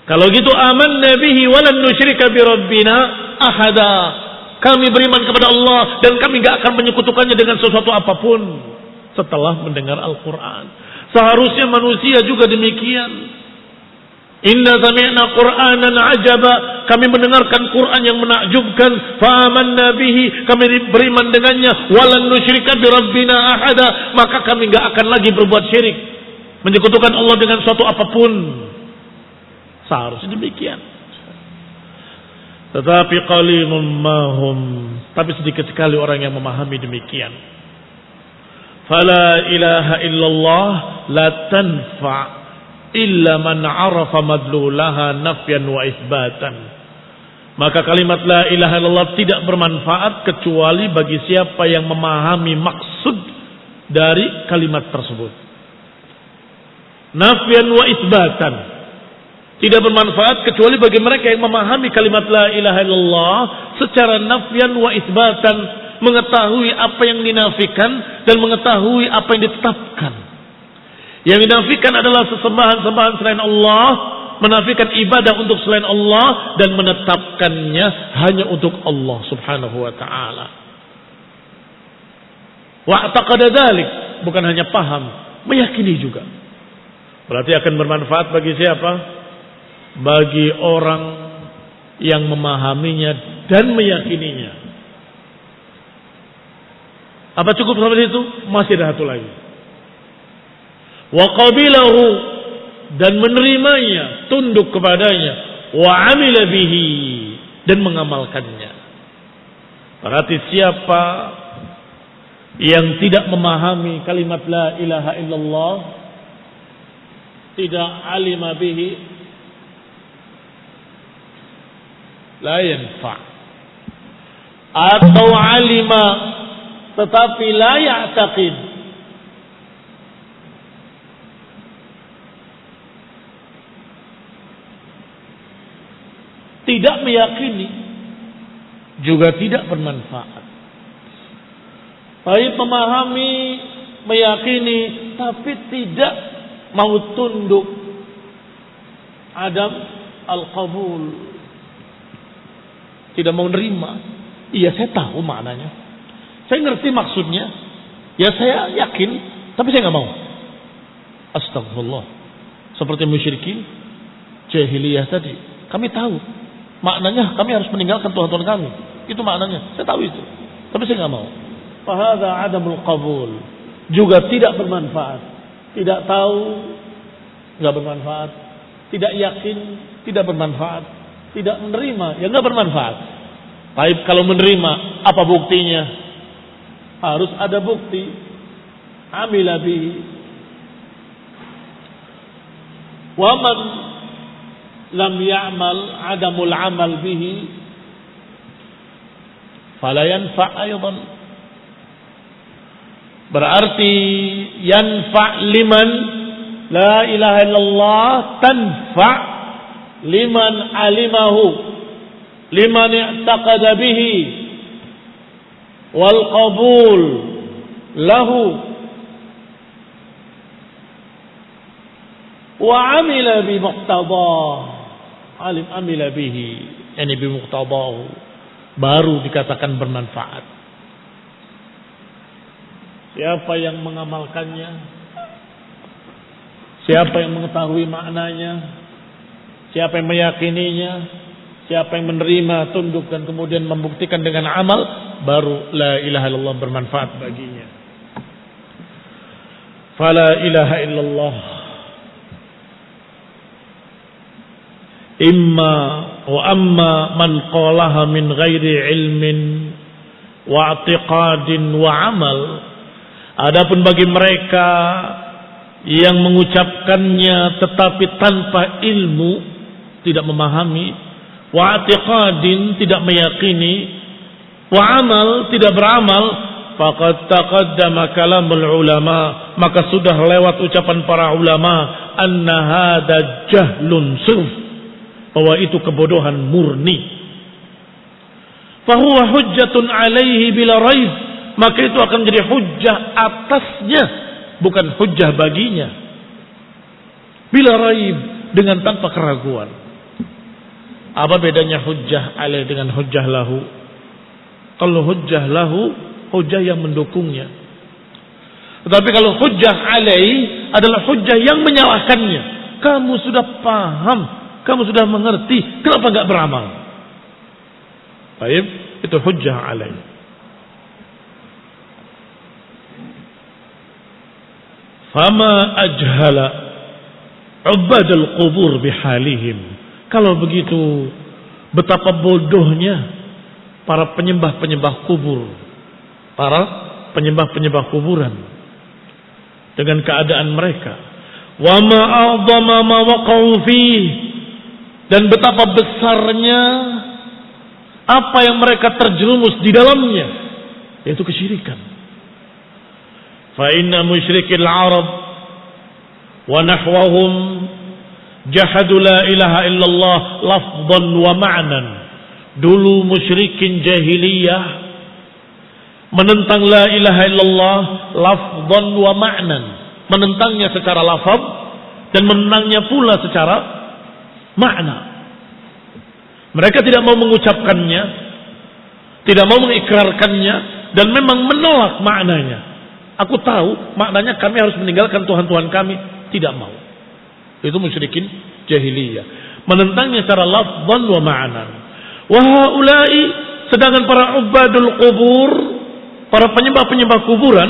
Kalau gitu amanna bihi walan nusyrika bi rabbina ahada. Kami beriman kepada Allah dan kami gak akan menyekutukannya dengan sesuatu apapun. setelah mendengar Al-Quran. Seharusnya manusia juga demikian. Inna sami'na Qur'anan ajaba, kami mendengarkan Quran yang menakjubkan, fa'amanna bihi, kami beriman dengannya, walan nusyrika bi rabbina ahada, maka kami enggak akan lagi berbuat syirik, menyekutukan Allah dengan suatu apapun. Seharusnya demikian. Tetapi qalilun mahum, tapi sedikit sekali orang yang memahami demikian. Fala ilaha illallah la tanfa' illa man arafa madlulaha nafyan wa isbatan. Maka kalimat la ilaha illallah tidak bermanfaat kecuali bagi siapa yang memahami maksud dari kalimat tersebut. Nafyan wa isbatan. Tidak bermanfaat kecuali bagi mereka yang memahami kalimat la ilaha illallah secara nafyan wa isbatan, mengetahui apa yang dinafikan dan mengetahui apa yang ditetapkan. Yang dinafikan adalah sesembahan-sembahan selain Allah, menafikan ibadah untuk selain Allah, dan menetapkannya hanya untuk Allah subhanahu wa ta'ala. Wa'taqada dzalik, bukan hanya paham, meyakini juga. Berarti akan bermanfaat bagi siapa? Bagi orang yang memahaminya dan meyakininya. Apa cukup sampai situ? Masih ada satu lagi. Wa qabilahu, dan menerimanya, tunduk kepadanya, wa amila bihi, dan mengamalkannya. Berarti siapa yang tidak memahami kalimat la ilaha illallah, tidak alima bihi, la yanfa', atau alima tetapi la ya'taqid, tidak meyakini, juga tidak bermanfaat. Baik memahami, meyakini, tapi tidak mau tunduk, adam al-qabul, tidak mau nerima. Iya, saya tahu maknanya, saya ngerti maksudnya, ya saya yakin, tapi saya nggak mau. Astagfirullah. Seperti musyrikin jahiliyah tadi, kami tahu maknanya, kami harus meninggalkan Tuhan-Tuhan kami. Itu maknanya, saya tahu itu, tapi saya nggak mau. Fahadha adamul qabul, juga tidak bermanfaat. Tidak tahu, nggak bermanfaat. Tidak yakin, tidak bermanfaat. Tidak menerima, ya nggak bermanfaat. Baik, kalau menerima, apa buktinya? Harus ada bukti. Amila bihi. Wa man lam ya'mal, adamul amal bihi, fala yanfa' aydan. Berarti yanfa' liman la ilaha illallah, tanfa' liman alimahu, liman i'taqada bihi, wal qabul lahu, wa amila bi muqtadah, alim amila bihi, yani bi muqtadahu, baru dikatakan bermanfaat. Siapa yang mengamalkannya, siapa yang mengetahui maknanya, siapa yang meyakininya, siapa yang menerima, tunduk, dan kemudian membuktikan dengan amal, baru la ilaha illallah bermanfaat baginya. Fala ilaha illallah imma wa amma man qalaha min ghairi ilmin wa i'tiqadin wa amal. Adapun bagi mereka yang mengucapkannya tetapi tanpa ilmu, tidak memahami, wa i'tiqadin, tidak meyakini, wa amal, tidak beramal, faqad taqaddama kalamul ulama, maka sudah lewat ucapan para ulama, anna hadza jahlun sirf, bahwa itu kebodohan murni. Fahuwa hujjatun alaihi bila raib, maka itu akan menjadi hujjah atasnya, bukan hujjah baginya. Bila raib, dengan tanpa keraguan. Apa bedanya hujjah alaih dengan hujjah lahu? Kalau hujjah lahu, hujjah yang mendukungnya. Tetapi kalau hujjah alaih adalah hujjah yang menyalahkannya. Kamu sudah paham, kamu sudah mengerti, kenapa enggak beramal? Baik, itu hujjah alaih. Fama ajhala ubadul qubur bihalihim. Kalau begitu, betapa bodohnya para penyembah-penyembah kubur, para penyembah-penyembah kuburan dengan keadaan mereka. Wa ma a'dhama ma waqa'u fihi, dan betapa besarnya apa yang mereka terjerumus di dalamnya, yaitu kesyirikan. Fa inna musyrikil Arab wa nahwahum jahadu la ilaha illallah lafdhan wa ma'nan. Dulu musyrikin jahiliyah menentang la ilaha illallah lafdhan wa ma'nan, menentangnya secara lafaz dan menentangnya pula secara makna. Mereka tidak mau mengucapkannya, tidak mau mengikrarkannya, dan memang menolak maknanya. Aku tahu maknanya kami harus meninggalkan Tuhan-Tuhan kami, tidak mau. Itu musyrikin jahiliyah, menentangnya secara lafzan wa ma'nan. Wa haula'i, sedangkan para ubadul qubur, para penyembah-penyembah kuburan,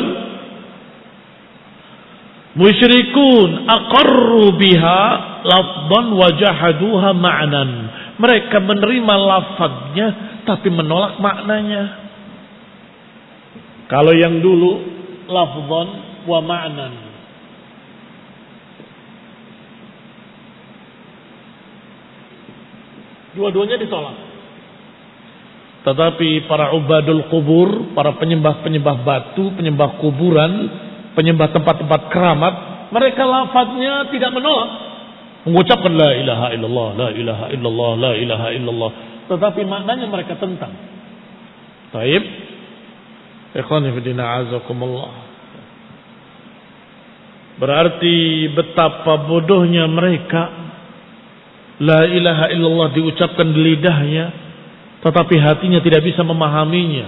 musyrikun aqarru biha lafzan wa jahaduha ma'nan. Mereka menerima lafaznya tapi menolak maknanya. Kalau yang dulu lafzan wa ma'nan, dua-duanya ditolak. Tetapi para ubadul kubur, para penyembah-penyembah batu, penyembah kuburan, penyembah tempat-tempat keramat, mereka lafaznya tidak menolak, mengucapkan la ilaha illallah, la ilaha illallah, la ilaha illallah, tetapi maknanya mereka tentang. Taib, ikhwan fillah azakumullah. Berarti betapa bodohnya mereka. La ilaha illallah diucapkan di lidahnya, tetapi hatinya tidak bisa memahaminya.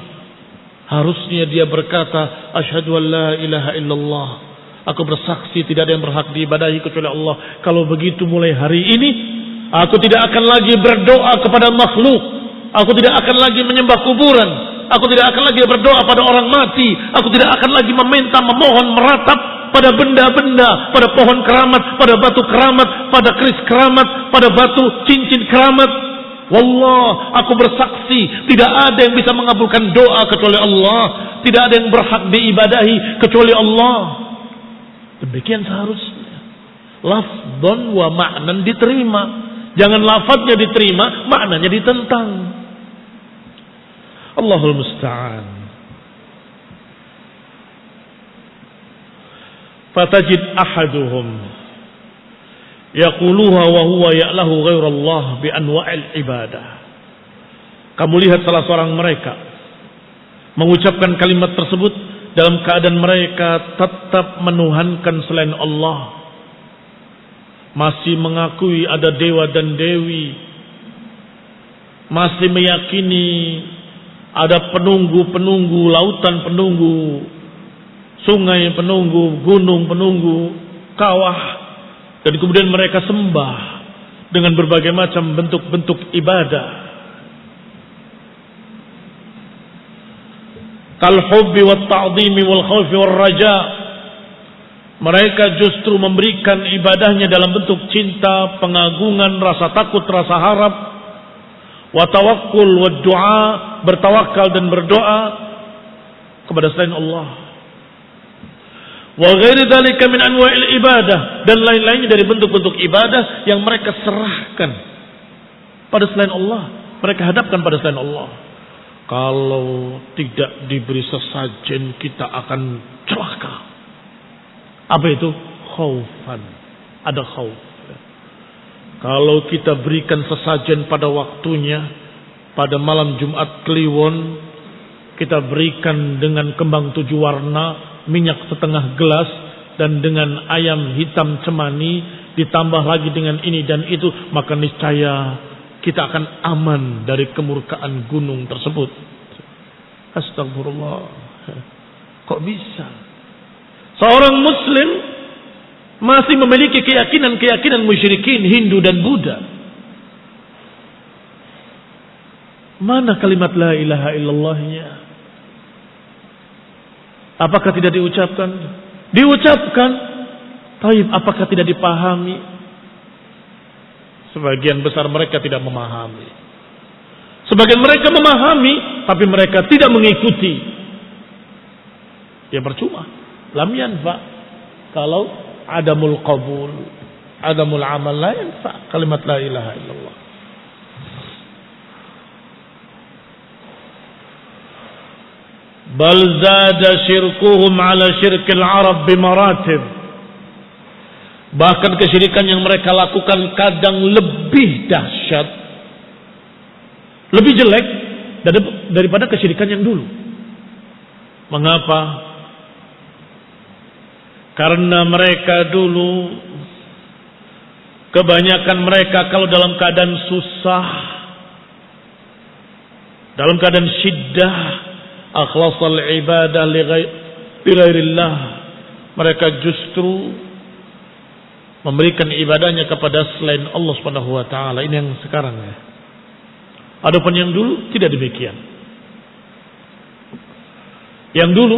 Harusnya dia berkata, asyhadu an la ilaha illallah, aku bersaksi tidak ada yang berhak diibadahi kecuali Allah. Kalau begitu mulai hari ini aku tidak akan lagi berdoa kepada makhluk, aku tidak akan lagi menyembah kuburan, aku tidak akan lagi berdoa pada orang mati, aku tidak akan lagi meminta, memohon, meratap pada benda-benda, pada pohon keramat, pada batu keramat, pada keris keramat, pada batu cincin keramat. Wallah, aku bersaksi tidak ada yang bisa mengabulkan doa kecuali Allah, tidak ada yang berhak diibadahi kecuali Allah. Demikian seharusnya. Lafdhan wa ma'nan diterima. Jangan lafadznya diterima, maknanya ditentang. Allahul musta'an. Fatajid ahaduhum yaquluha wa huwa ya'lahu ghairallah bi anwa'il ibadah. Kamu lihat salah seorang mereka mengucapkan kalimat tersebut dalam keadaan mereka tetap menuhankan selain Allah, masih mengakui ada dewa dan dewi, masih meyakini ada penunggu-penunggu, lautan penunggu, sungai penunggu, gunung penunggu, kawah, dan kemudian mereka sembah dengan berbagai macam bentuk-bentuk ibadah. Kal hubbi wat ta'dhimi wal khawfi war raja. Mereka justru memberikan ibadahnya dalam bentuk cinta, pengagungan, rasa takut, rasa harap, wa tawakkul wa du'a, bertawakal dan berdoa kepada selain Allah. Wa ghairi dzalika min anwa'il ibadah, dan lain-lainnya dari bentuk-bentuk ibadah yang mereka serahkan pada selain Allah, mereka hadapkan pada selain Allah. Kalau tidak diberi sesajen kita akan celaka. Apa itu? Khaufan. Ada khauf. Kalau kita berikan sesajen pada waktunya, pada malam Jumat Kliwon, kita berikan dengan kembang 7 warna, minyak setengah gelas, dan dengan ayam hitam cemani, ditambah lagi dengan ini dan itu, maka niscaya kita akan aman dari kemurkaan gunung tersebut. Astagfirullah. Kok bisa? Seorang muslim masih memiliki keyakinan-keyakinan musyrikin Hindu dan Buddha. Mana kalimat la ilaha illallahnya? Apakah tidak diucapkan? Diucapkan. Taib, apakah tidak dipahami? Sebagian besar mereka tidak memahami. Sebagian mereka memahami, tapi mereka tidak mengikuti. Ya percuma. Lam yanfa. Kalau adamul qabul, adamul amal la yanfa. Kalimat la ilaha illallah. Bal zada syirkuhum ala syirkil Arab bimaratib. Bahkan kesyirikan yang mereka lakukan kadang lebih dahsyat, lebih jelek daripada kesyirikan yang dulu. Mengapa? Karena mereka dulu, kebanyakan mereka kalau dalam keadaan susah, dalam keadaan syiddah, akhlasal ibadah li ghairillah, mereka justru memberikan ibadahnya kepada selain Allah Subhanahu wa taala. Ini yang sekarang ya. Adapun yang dulu tidak demikian. Yang dulu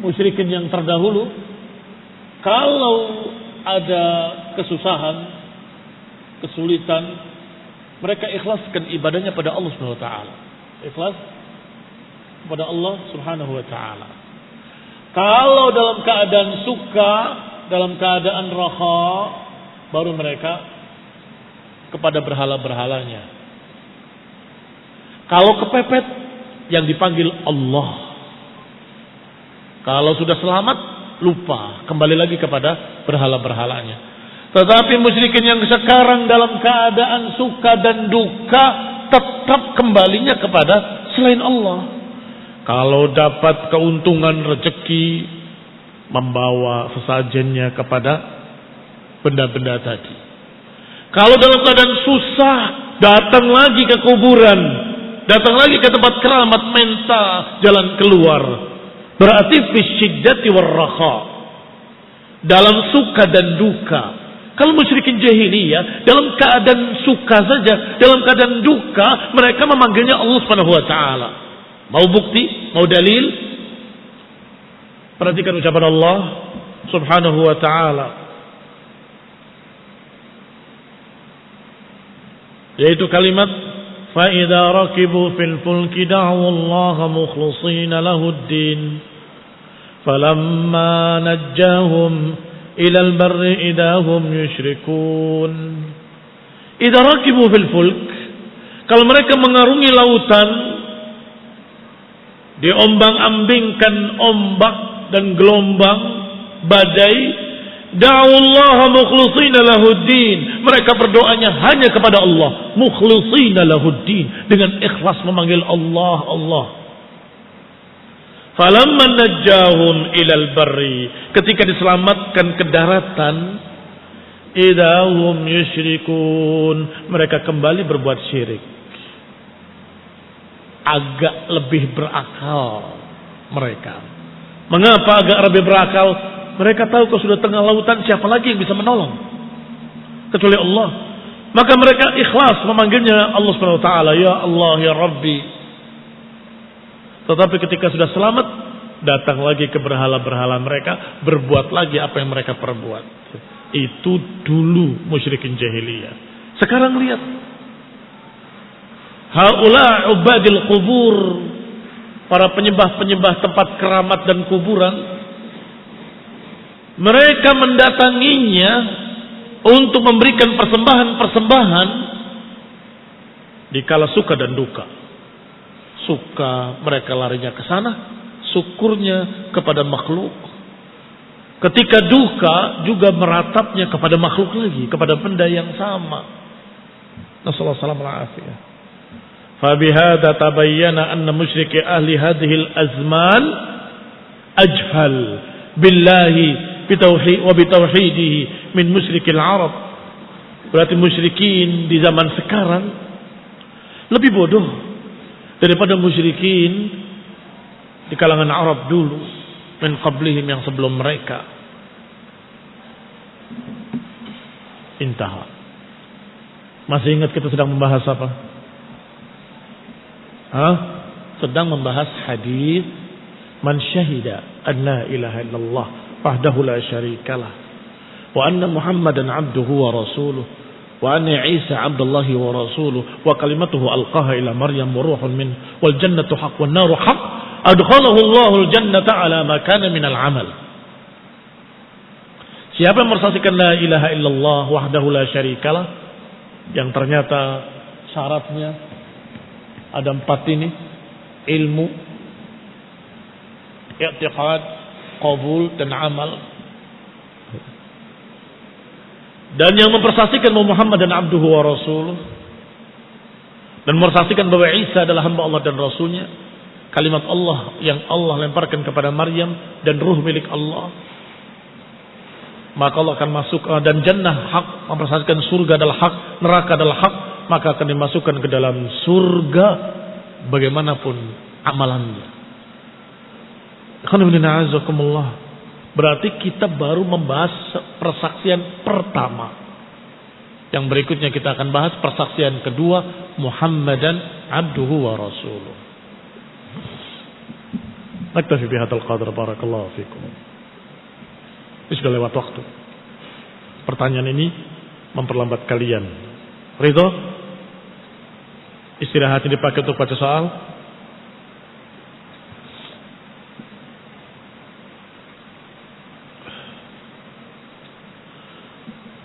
musyrikin yang terdahulu, kalau ada kesusahan, kesulitan, mereka ikhlaskan ibadahnya pada Allah Subhanahu wa taala. Ikhlas kepada Allah Subhanahu wa taala. Kalau dalam keadaan suka, dalam keadaan raha, baru mereka kepada berhala-berhalanya. Kalau kepepet, yang dipanggil Allah. Kalau sudah selamat, lupa, kembali lagi kepada berhala-berhalanya. Tetapi musyrikin yang sekarang dalam keadaan suka dan duka, tetap kembalinya kepada selain Allah. Kalau dapat keuntungan rezeki, membawa sesajennya kepada benda-benda tadi. Kalau dalam keadaan susah, datang lagi ke kuburan, datang lagi ke tempat keramat, minta jalan keluar. Berarti fi syiddati warraha, dalam suka dan duka. Kalau musyrikin jahiliyah dalam keadaan suka saja, dalam keadaan duka mereka memanggilnya Allah Subhanahu wa taala. Mau bukti, mau dalil? Perhatikan ucapan Allah Subhanahu wa taala, yaitu kalimat fa idza rakibu fil fulki da'u Allah mukhlishina lahu ad-din falamma najjahum ila al-barri idahum yusyrikun. Idza rakibu fil fulk, kalau mereka mengarungi lautan, diombang-ambingkan ombak dan gelombang, badai, da'ullaha mukhlishina lahuddin, mereka berdoanya hanya kepada Allah, mukhlishina lahuddin, dengan ikhlas memanggil Allah, Allah. Falamma najjahum ilal barri, ketika diselamatkan ke daratan, idahum yusyrikun, mereka kembali berbuat syirik. Agak lebih berakal mereka. Mengapa agak lebih berakal? Mereka tahu kalau sudah tengah lautan, siapa lagi yang bisa menolong kecuali Allah. Maka mereka ikhlas memanggilnya Allah Subhanahu wa taala, ya Allah, ya Rabbi. Tetapi ketika sudah selamat, datang lagi ke berhala-berhala mereka, berbuat lagi apa yang mereka perbuat. Itu dulu musyrikin jahiliyah. Sekarang lihat, haula ubadil qubur, para penyembah-penyembah tempat keramat dan kuburan, mereka mendatanginya untuk memberikan persembahan-persembahan dikala suka dan duka. Suka, mereka larinya ke sana, syukurnya kepada makhluk. Ketika duka juga meratapnya kepada makhluk lagi, kepada benda yang sama. Nasallahu alaihi wasallam. Fabihada tabayyana anna musyriki ahli hadhil azman ajhal billahi bitauhid wa bitauhidihi min musyrikil Arab. Berarti musyrikin di zaman sekarang lebih bodoh daripada musyrikin di kalangan Arab dulu. min qablihim, yang sebelum mereka. Intaha. Masih ingat kita sedang membahas apa? Sedang membahas hadis man syahida an la ilaha illallah wahdahu la syarikalah wa anna Muhammadan abduhu wa rasuluh wa anna Isa abdullahi wa rasuluh wa kalimatuhu alqaha ila Maryam wa ruhun min wal jannatu haqq wan naru haqq adkhalahu Allahul jannata ala ma kana min al amal. Siapa yang mersaksikan la ilaha illallah wahdahu la syarikalah, yang ternyata syaratnya ada 4 ini: ilmu, i'tiqad, qabul, dan amal. Dan yang mempersaksikan bahwa Muhammad dan abduhu wa rasuluh, dan mempersaksikan bahwa Isa adalah hamba Allah dan rasulnya, kalimat Allah yang Allah lemparkan kepada Maryam, dan ruh milik Allah, maka Allah akan masuk, dan jannah hak, mempersaksikan surga adalah hak, neraka adalah hak, maka akan dimasukkan ke dalam surga bagaimanapun amalannya. Berarti kita baru membahas persaksian pertama. Yang berikutnya kita akan bahas persaksian kedua, Muhammadan abduhu wa rasuluh. Naktafi bihadzal qadar, barakallahu fikum. Ini sudah lewat waktu. Pertanyaan ini memperlambat kalian. Ridho? Istirahat ini dipakai untuk baca soal.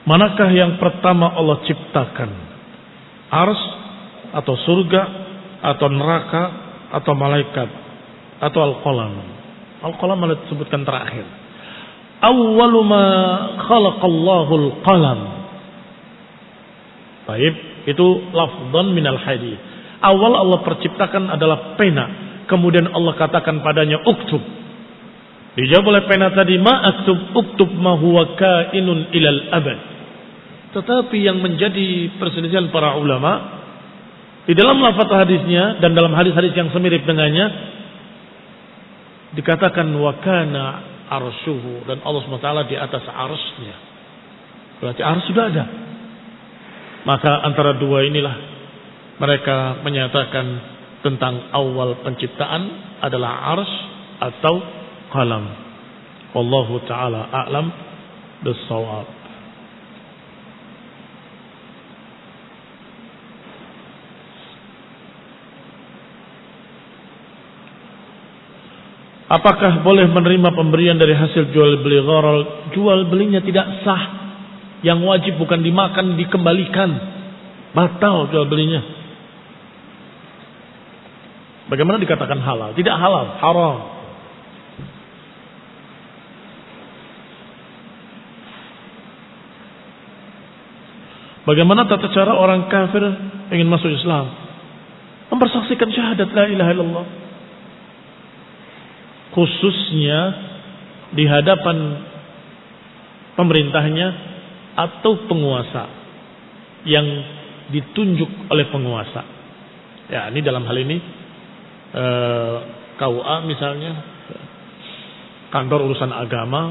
Manakah yang pertama Allah ciptakan? Ars, atau surga, atau neraka, atau malaikat, atau al-qalam? Al-qalam malah disebutkan terakhir. Awwalu ma khalaqallahu al-qalam. Baik, itu lafdhan minal hadis. Awal Allah perciptakan adalah pena. Kemudian Allah katakan padanya uktub. Dijawab oleh pena tadi, ma aktub, uktub ma huwa kainun ilal abad. Tetapi yang menjadi perselisihan para ulama di dalam lafaz hadisnya dan dalam hadis-hadis yang semirip dengannya dikatakan wa kana arsyuhu, dan Allah SWT di atas arsy-Nya. Berarti arsy sudah ada. Maka antara dua inilah mereka menyatakan tentang awal penciptaan adalah arsy atau qalam. Wallahu taala a'lam bis-shawab. Apakah boleh menerima pemberian dari hasil jual beli gharar? Jual belinya tidak sah. Yang wajib bukan dimakan, dikembalikan. Batal jual belinya. Bagaimana dikatakan halal? Tidak halal, haram. Bagaimana tata cara orang kafir ingin masuk Islam? Mempersaksikan syahadat la ilaha illallah. Khususnya di hadapan pemerintahnya atau penguasa yang ditunjuk oleh penguasa. Ya, ini dalam hal ini KUA misalnya, kantor urusan agama.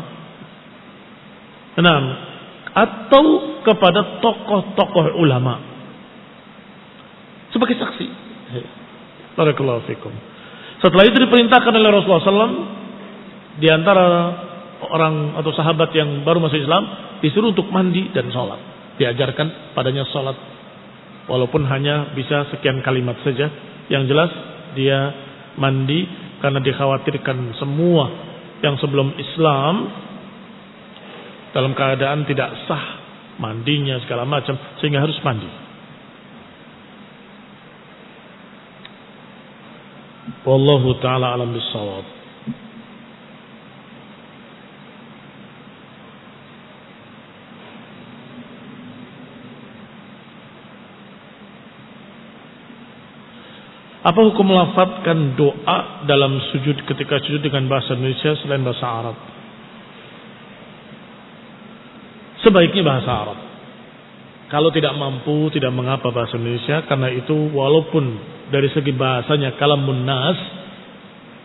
Atau kepada tokoh-tokoh ulama sebagai saksi. Barakallahu fikum. Setelah itu diperintahkan oleh Rasulullah SAW, di antara orang atau sahabat yang baru masuk Islam, disuruh untuk mandi dan sholat. Diajarkan padanya sholat, walaupun hanya bisa sekian kalimat saja. Yang jelas dia mandi karena dikhawatirkan semua yang sebelum Islam dalam keadaan tidak sah mandinya segala macam, sehingga harus mandi. Wallahu ta'ala alam bis-shawab. Apa hukum melafadzkan doa dalam sujud ketika sujud dengan bahasa Indonesia selain bahasa Arab? Sebaiknya bahasa Arab. Kalau tidak mampu, tidak mengapa bahasa Indonesia, karena itu walaupun dari segi bahasanya kalamun nas,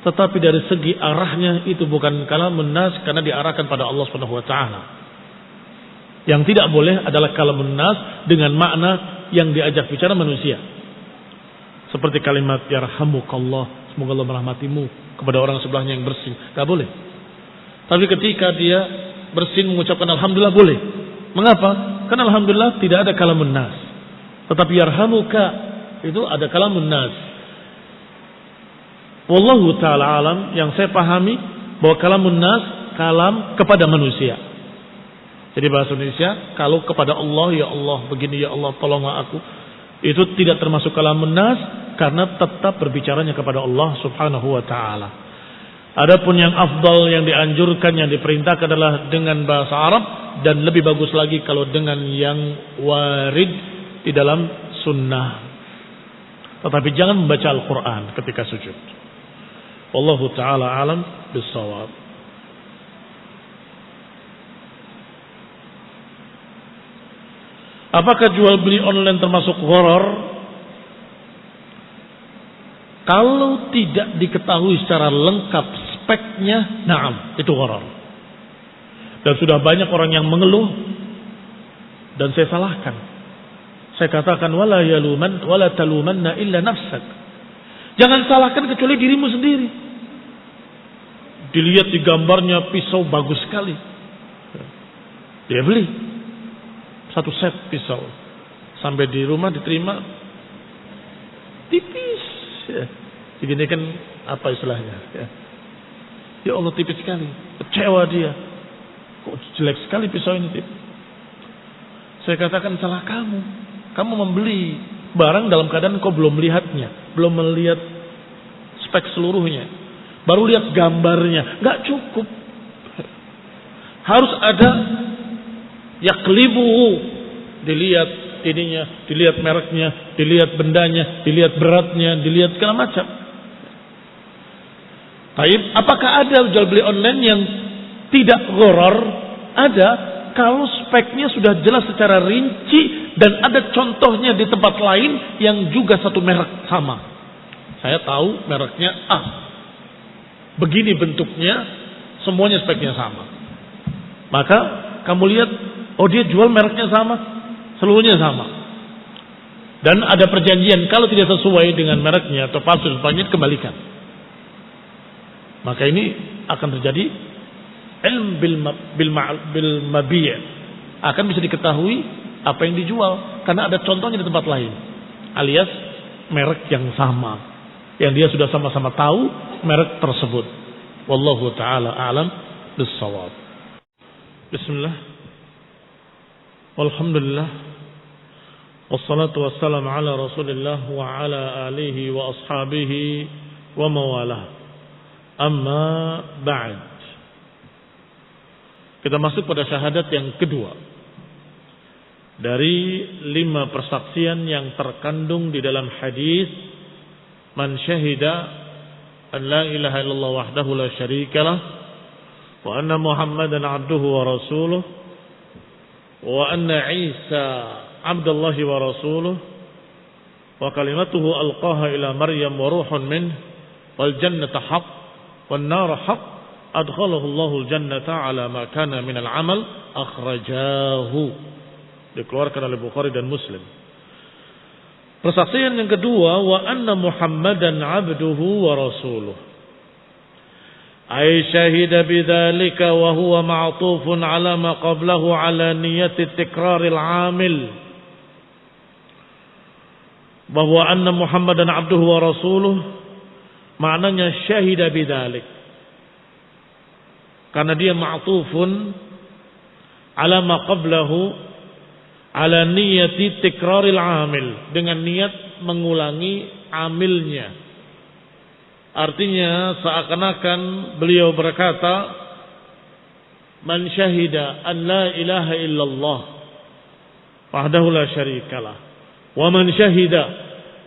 tetapi dari segi arahnya itu bukan kalamun nas karena diarahkan pada Allah Subhanahu wa taala. Yang tidak boleh adalah kalamun nas dengan makna yang diajak bicara manusia. Seperti kalimat yarhamukallah, semoga Allah merahmatimu kepada orang sebelahnya yang bersin. Enggak boleh. Tapi ketika dia bersin mengucapkan alhamdulillah boleh. Mengapa? Karena alhamdulillah tidak ada kalamun nas. Tetapi yarhamuka itu ada kalamun nas. Wallahu ta'ala alam, yang saya pahami bahwa kalamun nas kalam kepada manusia. Jadi bahasa Indonesia, kalau kepada Allah, ya Allah begini, ya Allah tolonglah aku, itu tidak termasuk kalamun nas karena tetap berbicaranya kepada Allah Subhanahu wa taala. Adapun yang afdal, yang dianjurkan, yang diperintahkan adalah dengan bahasa Arab, dan lebih bagus lagi kalau dengan yang warid di dalam sunnah. Tetapi jangan membaca Al-Quran ketika sujud. Wallahu ta'ala alam bissawab. Apakah jual beli online termasuk gharar? Kalau tidak diketahui secara lengkap speknya, na'am, itu gharar. Dan sudah banyak orang yang mengeluh dan saya salahkan. Saya katakan wala talumanna illa nafsak. Jangan salahkan kecuali dirimu sendiri. Dilihat di gambarnya pisau bagus sekali. Dia beli satu set pisau. Sampai di rumah diterima tipis. Ya. Begini kan apa istilahnya? Ya Allah tipis sekali. Kecewa dia. Kok jelek sekali pisau ini? Saya katakan salah kamu. Kamu membeli barang dalam keadaan kau belum melihatnya, belum melihat spek seluruhnya, baru lihat gambarnya. Nggak cukup. Harus ada yaklibu, dilihat ininya, dilihat mereknya, dilihat bendanya, dilihat beratnya, dilihat segala macam. Baik, apakah ada jual beli online yang tidak gharar? Ada, kalau speknya sudah jelas secara rinci dan ada contohnya di tempat lain yang juga satu merek sama. Saya tahu mereknya A. Begini bentuknya, semuanya speknya sama. Maka kamu lihat, oh dia jual mereknya sama, seluruhnya sama. Dan ada perjanjian kalau tidak sesuai dengan mereknya atau palsu semuanya kembalikan. Maka ini akan terjadi ilm bil mabi', akan bisa diketahui apa yang dijual karena ada contohnya di tempat lain, alias merek yang sama yang dia sudah sama-sama tahu merek tersebut. Wallahu taala a'lam bis-shawab. Bismillah. Walhamdulillah. Wassalatu wassalamu ala Rasulillah wa ala alihi wa ashabihi wa mawalah. Amma ba'd. Kita masuk pada syahadat yang kedua dari 5 persaksian yang terkandung di dalam hadis man syahida an la ilaha illallah wahdahu la syarikalah wa anna muhammadan abduhu wa rasuluh wa anna Isa abdullahi wa rasuluh wa kalimatuhu alqaha ila Maryam wa ruhun min wal jannata haqq wan nar haqq adkhalahu Allahul jannata ala ma kana minal amal akhrajahu. Dikeluarkan oleh Bukhari dan Muslim. Persaksian yang kedua, wa anna Muhammadan abduhu wa rasuluh. Ay syahida bidzalika wa huwa ma'tufun ala ma qablahu ala niyati tikraril amil. Bahwa anna Muhammadan abduhu wa rasuluh maknanya syahida bidzalik. Karena dia ma'tufun ala ma qablahu ala niyati tikraril amil, dengan niat mengulangi amilnya. Artinya seakan-akan beliau berkata man syahida an la ilaha illallah wahdahu la syarikalah wa man syahida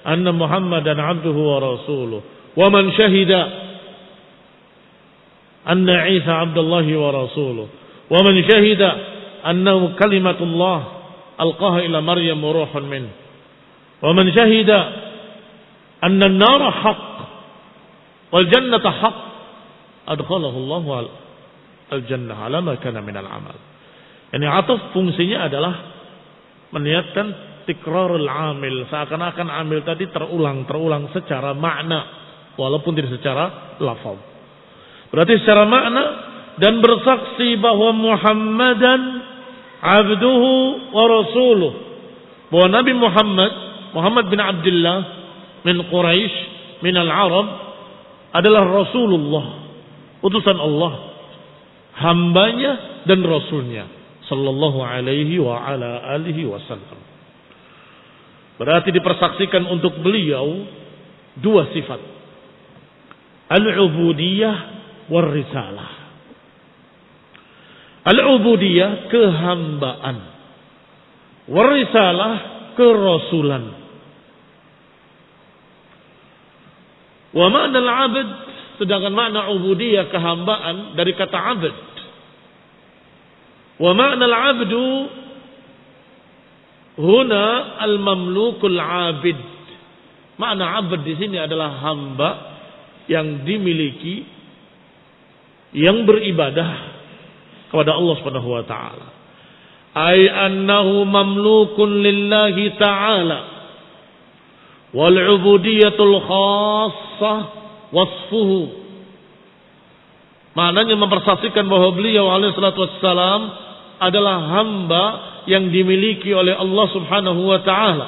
anna Muhammadan abduhu wa rasuluh wa man syahida anna Isa abdullahi wa rasuluh wa man syahida annahu kalimatullah alqaha ila Maryam wa ruhun min wa man syahida anna an-nara haqq wal jannata haqq adkhalahu Allahu al-jannah ala ma kana min al-amal. Ini ataf fungsinya adalah meniatkan tikrarul amil, seakan-akan amil tadi terulang secara makna walaupun tidak secara lafaz. Berarti secara makna dan bersaksi bahwa Muhammadan abduhu wa rasuluh, bahwa Nabi Muhammad bin Abdullah min Quraisy min al-Arab adalah Rasulullah, utusan Allah, hambanya dan rasulnya sallallahu alaihi wa ala alihi wasallam. Berarti dipersaksikan untuk beliau dua sifat, al-ubudiyah war risalah. Al-ubudiyah kehambaan, war risalah kerasulan. Wa makna al-abd, sedangkan makna ubudiyah kehambaan dari kata abd. Wa makna al-abdu huna al-mamlukul abid. Makna abd di sini adalah hamba yang dimiliki, yang beribadah kepada Allah Subhanahu wa taala. Ai annahu mamlukun lillahi ta'ala. Wal ubudiyatul khassah wasfuhu. Maknanya mempersaksikan bahwa beliau alaihi salatu wassalam adalah hamba yang dimiliki oleh Allah Subhanahu wa taala.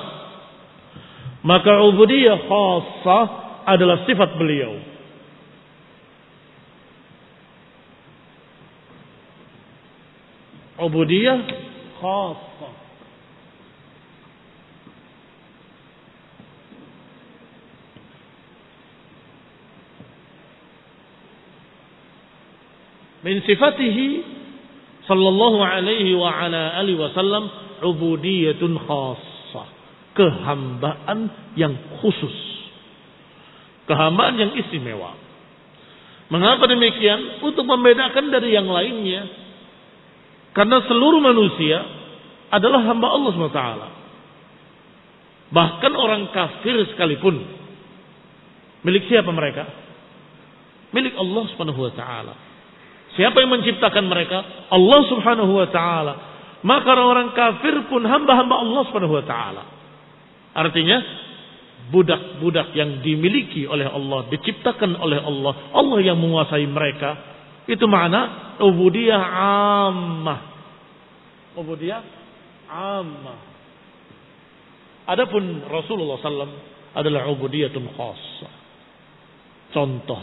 Maka ubudiyah khassah adalah sifat beliau. Ubudiyah khassah. Min sifatihi sallallahu alaihi wa ala alihi wasallam ubudiyatun khassah, kehambaan yang khusus, kehambaan yang istimewa. Mengapa demikian? Untuk membedakan dari yang lainnya. Karena seluruh manusia adalah hamba Allah SWT. Bahkan orang kafir sekalipun, milik siapa mereka? Milik Allah SWT. Siapa yang menciptakan mereka? Allah Subhanahu wa taala. Maka orang kafir pun hamba-hamba Allah Subhanahu wa taala. Artinya budak-budak yang dimiliki oleh Allah, diciptakan oleh Allah, Allah yang menguasai mereka. Itu makna ubudiyah ammah. Ubudiyah ammah. Adapun Rasulullah SAW adalah ubudiyatun khassah. Contoh,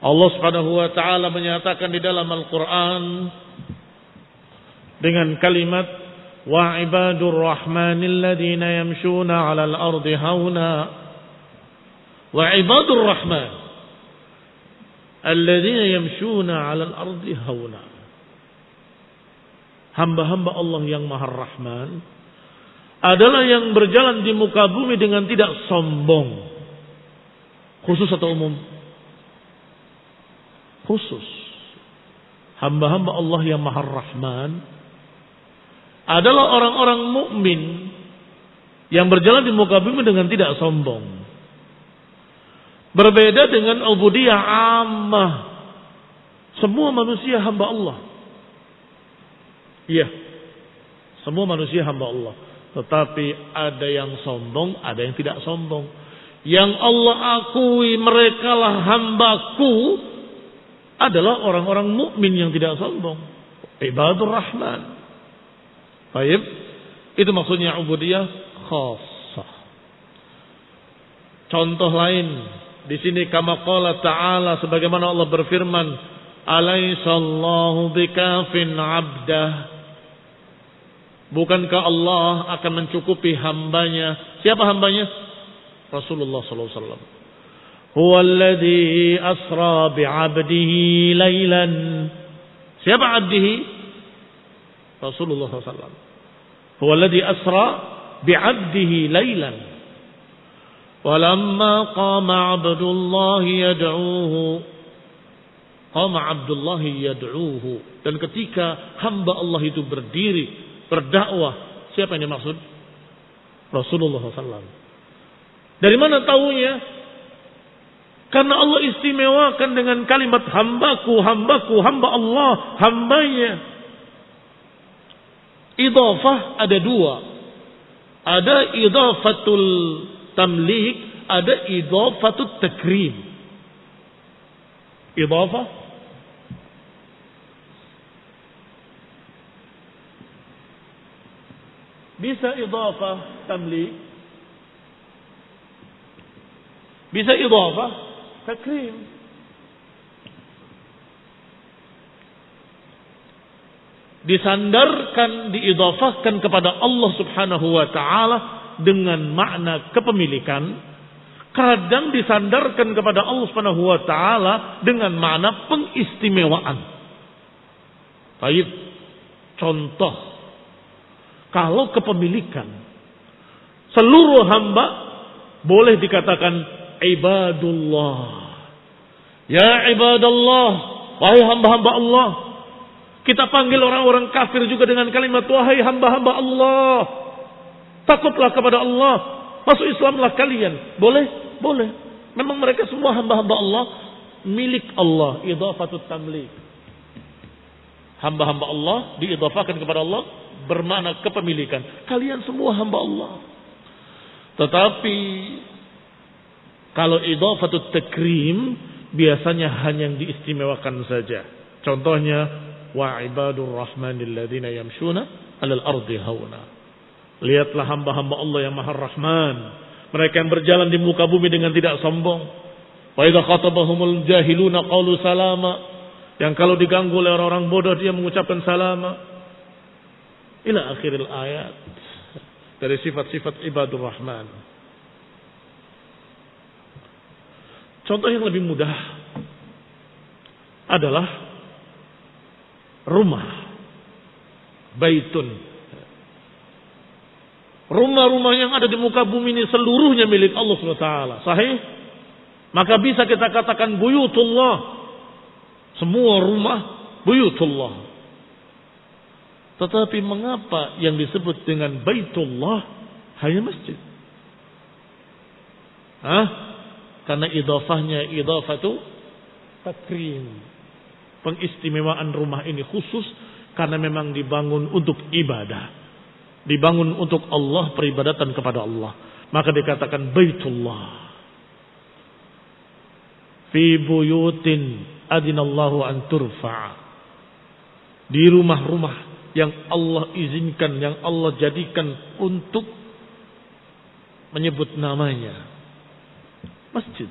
Allah Subhanahu wa taala menyatakan di dalam Al-Qur'an dengan kalimat wa ibadur rahmanil ladzina yamshuna 'alal ardi hauna wa ibadur rahman alladzina yamshuna 'alal ardi hauna. Hamba-hamba Allah yang Maha Rahman adalah yang berjalan di muka bumi dengan tidak sombong. Khusus atau umum? Khusus. Hamba-hamba Allah yang Maha Rahman adalah orang-orang mukmin yang berjalan di muka bumi dengan tidak sombong. Berbeda dengan ubudiyah ammah. Semua manusia hamba Allah. Iya. Semua manusia hamba Allah. Tetapi ada yang sombong, ada yang tidak sombong. Yang Allah akui merekalah hambaku adalah orang-orang mukmin yang tidak sombong. Ibadur Rahman. Baik. Itu maksudnya ubudiyah khassah. Contoh lain di sini kama qala ta'ala, sebagaimana Allah berfirman, "Alaisallahu bikafin 'abdah." Bukankah Allah akan mencukupi hambanya? Siapa hambanya? Rasulullah sallallahu alaihi wasallam. Huwa alladhi asra bi'abdihi laylan. Siapa abdihi? Rasulullah sallallahu alaihi wasallam. Huwa alladhi asra bi'abdihi laylan. Walamma qama Abdullah yad'uhu. Qama Abdullah yad'uhu. Dan ketika hamba Allah itu berdiri, berdakwah, siapa yang dimaksud? Rasulullah sallallahu alaihi wasallam. Dari mana tahunya? Karena Allah istimewakan dengan kalimat hambaku, hambaku, hamba Allah, hambanya. Idhafah ada dua. Ada idhafatul tamlik, ada idhafatul takrim. Idhafah bisa idhafah tamlik, bisa idhafah takrim. Disandarkan, diidhafahkan kepada Allah Subhanahu wa taala dengan makna kepemilikan, kadang disandarkan kepada Allah Subhanahu wa taala dengan makna pengistimewaan. Baik, contoh, kalau kepemilikan seluruh hamba boleh dikatakan ibadullah. Ya ibadallah, wahai hamba-hamba Allah. Kita panggil orang-orang kafir juga dengan kalimat wahai hamba-hamba Allah. Takutlah kepada Allah. Masuk Islamlah kalian. Boleh? Boleh. Memang mereka semua hamba-hamba Allah. Milik Allah. Idhafatut tamlik. Hamba-hamba Allah diidhafakan kepada Allah. Bermakna kepemilikan. Kalian semua hamba Allah. Tetapi kalau idhafatut takrim biasanya hanya yang diistimewakan saja. Contohnya wa ibadur rahmanil ladzina yamshuna 'alal ardi hauna. Lihatlah hamba-hamba Allah yang Maha Rahman, mereka yang berjalan di muka bumi dengan tidak sombong. Wa idza khatabahumul jahiluna qalu salama, yang kalau diganggu oleh orang-orang bodoh dia mengucapkan salama. Ila akhiril ayat. Dari sifat-sifat ibadur rahman. Contoh yang lebih mudah adalah rumah, baitun. Rumah-rumah yang ada di muka bumi ini seluruhnya milik Allah SWT. Sahih? Maka bisa kita katakan buyutullah. Semua rumah buyutullah. Tetapi mengapa yang disebut dengan baitullah hanya masjid? Karena idhafahnya idhafatu takrim. Pengistimewaan rumah ini khusus karena memang dibangun untuk ibadah. Dibangun untuk Allah, peribadatan kepada Allah. Maka dikatakan baitullah. Fi buyutin adinallahu an turfa'. Di rumah-rumah yang Allah izinkan, yang Allah jadikan untuk menyebut namanya. Masjid.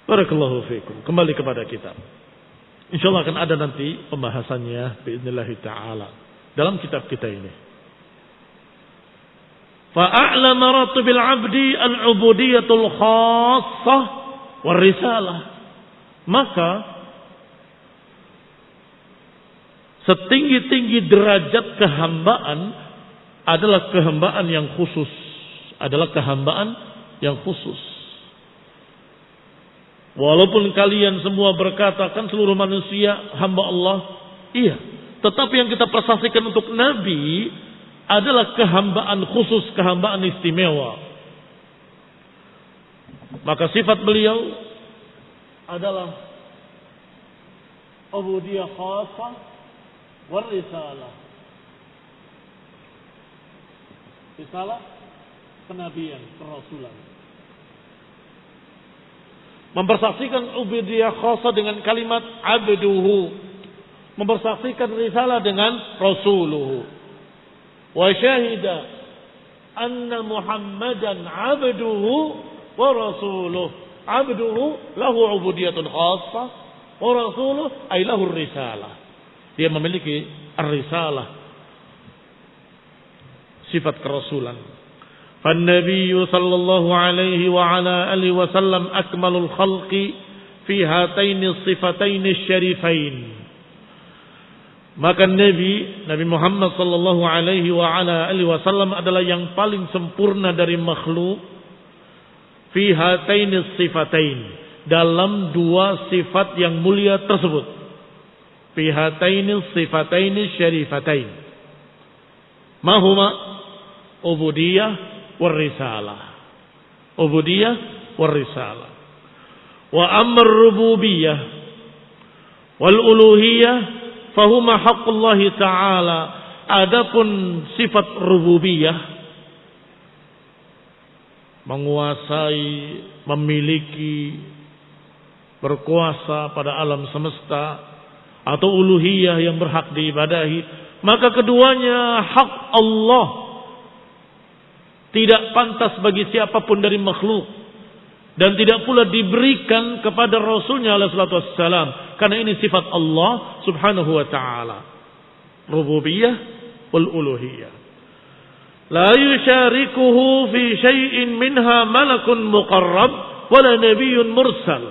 Barakallahu fiikum. Kembali kepada kitab. Insyaallah akan ada nanti pembahasannya biidznillah taala dalam kitab kita ini. Fa a'la maratibil 'abdi al-'ubudiyatul khassah war risalah. Maka setinggi-tinggi derajat kehambaan adalah kehambaan yang khusus. Adalah kehambaan yang khusus. Walaupun kalian semua berkata kan seluruh manusia hamba Allah, iya. Tetapi yang kita prestasikan untuk Nabi adalah kehambaan khusus, kehambaan istimewa. Maka sifat beliau adalah ubudiyah khassah war risalah. Risalah kenabian, kerasulan. Mempersaksikan ubudiyah khassah dengan kalimat abduhu. Mempersaksikan risalah dengan rasuluhu. Wa syahida anna Muhammadan abduhu wa rasuluh. Abduhu lahu ubudiyatun khassah wa rasuluh ay lahu risalah. Dia memiliki ar-risalah. Sifat kerasulan. فالنبي صلى الله عليه وعلى آله وسلم أكمل الخلق في هاتين الصفتين الشريفين. Maka Nabi Muhammad sallallahu alaihi wa ala alihi wasallam adalah yang paling sempurna dari makhluk fi hataini sifatain, dalam dua sifat yang mulia tersebut. Fi hataini sifataini syarifatain. Ma huma ubudiyah war risalah. Ubudiyah war risalah. Wa amr rububiyah wal uluhiyah fahuma haqqullah ta'ala. Adapun sifat rububiyah, menguasai, memiliki, berkuasa pada alam semesta, atau uluhiyah yang berhak diibadahi, maka keduanya hak Allah. Tidak pantas bagi siapapun dari makhluk, dan tidak pula diberikan kepada Rasulnya alaihi salatu wassalam, karena ini sifat Allah subhanahu wa ta'ala, rububiyah wal uluhiyah. La yusyarikuhu fi syai'in minha malakun muqarrab wala nabiyyun mursal.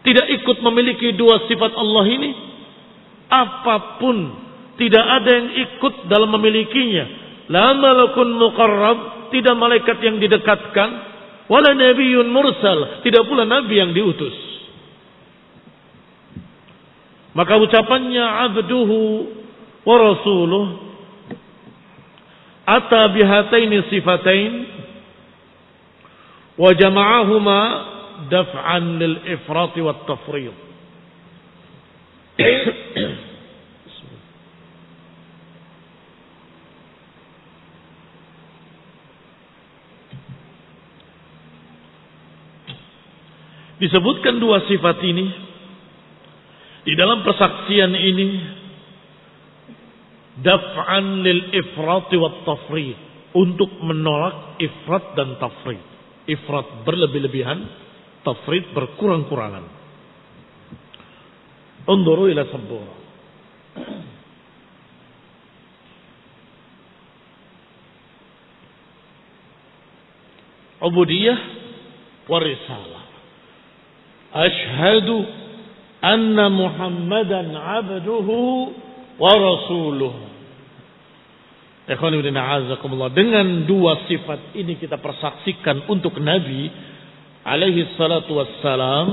Tidak ikut memiliki dua sifat Allah ini apapun, tidak ada yang ikut dalam memilikinya. La malakun muqarrab, tidak malaikat yang didekatkan, wala nabiyyun mursal, tidak pula nabi yang diutus. Maka ucapannya abduhu wa rasuluh ata bihataini sifatain wa jama'ahuma daf'an lil ifrat wat tafrid. Disebutkan dua sifat ini di dalam persaksian ini, daf'an lil ifrat wat tafrid, untuk menolak ifrat dan tafrid. Ifrat berlebih-lebihan, tafrid berkurang-kurangan. Unduru ila sabura. Ubudiyah wa risalah. Ashhadu anna Muhammadan abduhu wa rasuluh. Ikhwan fillah a'azakumullah. Dengan dua sifat ini kita persaksikan untuk Nabi alaihi salatu wassalam,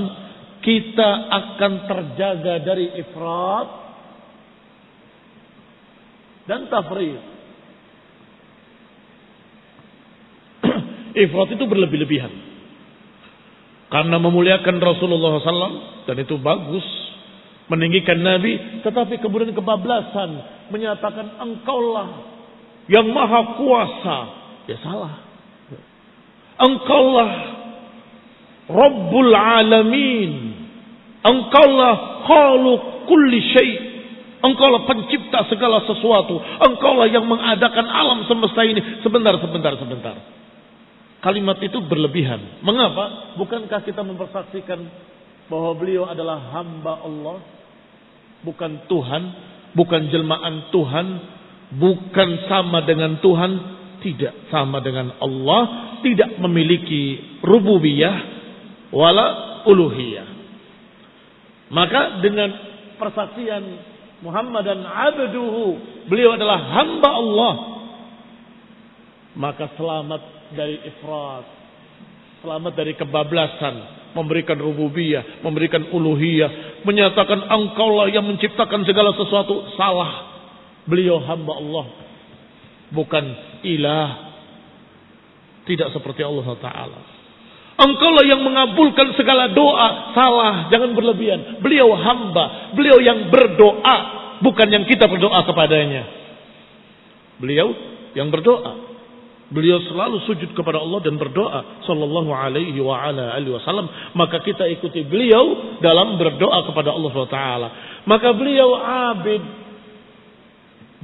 kita akan terjaga dari ifrat dan tafrid. Ifrat itu berlebih-lebihan karena memuliakan Rasulullah SAW, dan itu bagus, meninggikan Nabi, tetapi kemudian kebablasan menyatakan engkaulah yang maha kuasa, ya salah. Engkaulah Rabbul Alamin, engkaulah Khaliq kulli syai', engkaulah pencipta segala sesuatu, engkaulah yang mengadakan alam semesta ini. Sebentar. Kalimat itu berlebihan. Mengapa? Bukankah kita mempersaksikan bahwa beliau adalah hamba Allah, bukan Tuhan, bukan jelmaan Tuhan, bukan sama dengan Tuhan, tidak sama dengan Allah, tidak memiliki rububiyah wala uluhiyah. Maka dengan persaksian Muhammadan abduhu, beliau adalah hamba Allah, maka selamat dari ifrat, selamat dari kebablasan, memberikan rububiyah, memberikan uluhiyah, menyatakan engkaulah yang menciptakan segala sesuatu. Salah. Beliau hamba Allah, bukan ilah. Tidak seperti Allah Ta'ala. Engkaulah yang mengabulkan segala doa. Salah, jangan berlebihan. Beliau hamba, beliau yang berdoa, bukan yang kita berdoa kepadanya. Beliau yang berdoa. Beliau selalu sujud kepada Allah dan berdoa sallallahu alaihi wa ala alihi wasallam. Maka kita ikuti beliau dalam berdoa kepada Allah Taala. Maka beliau abid,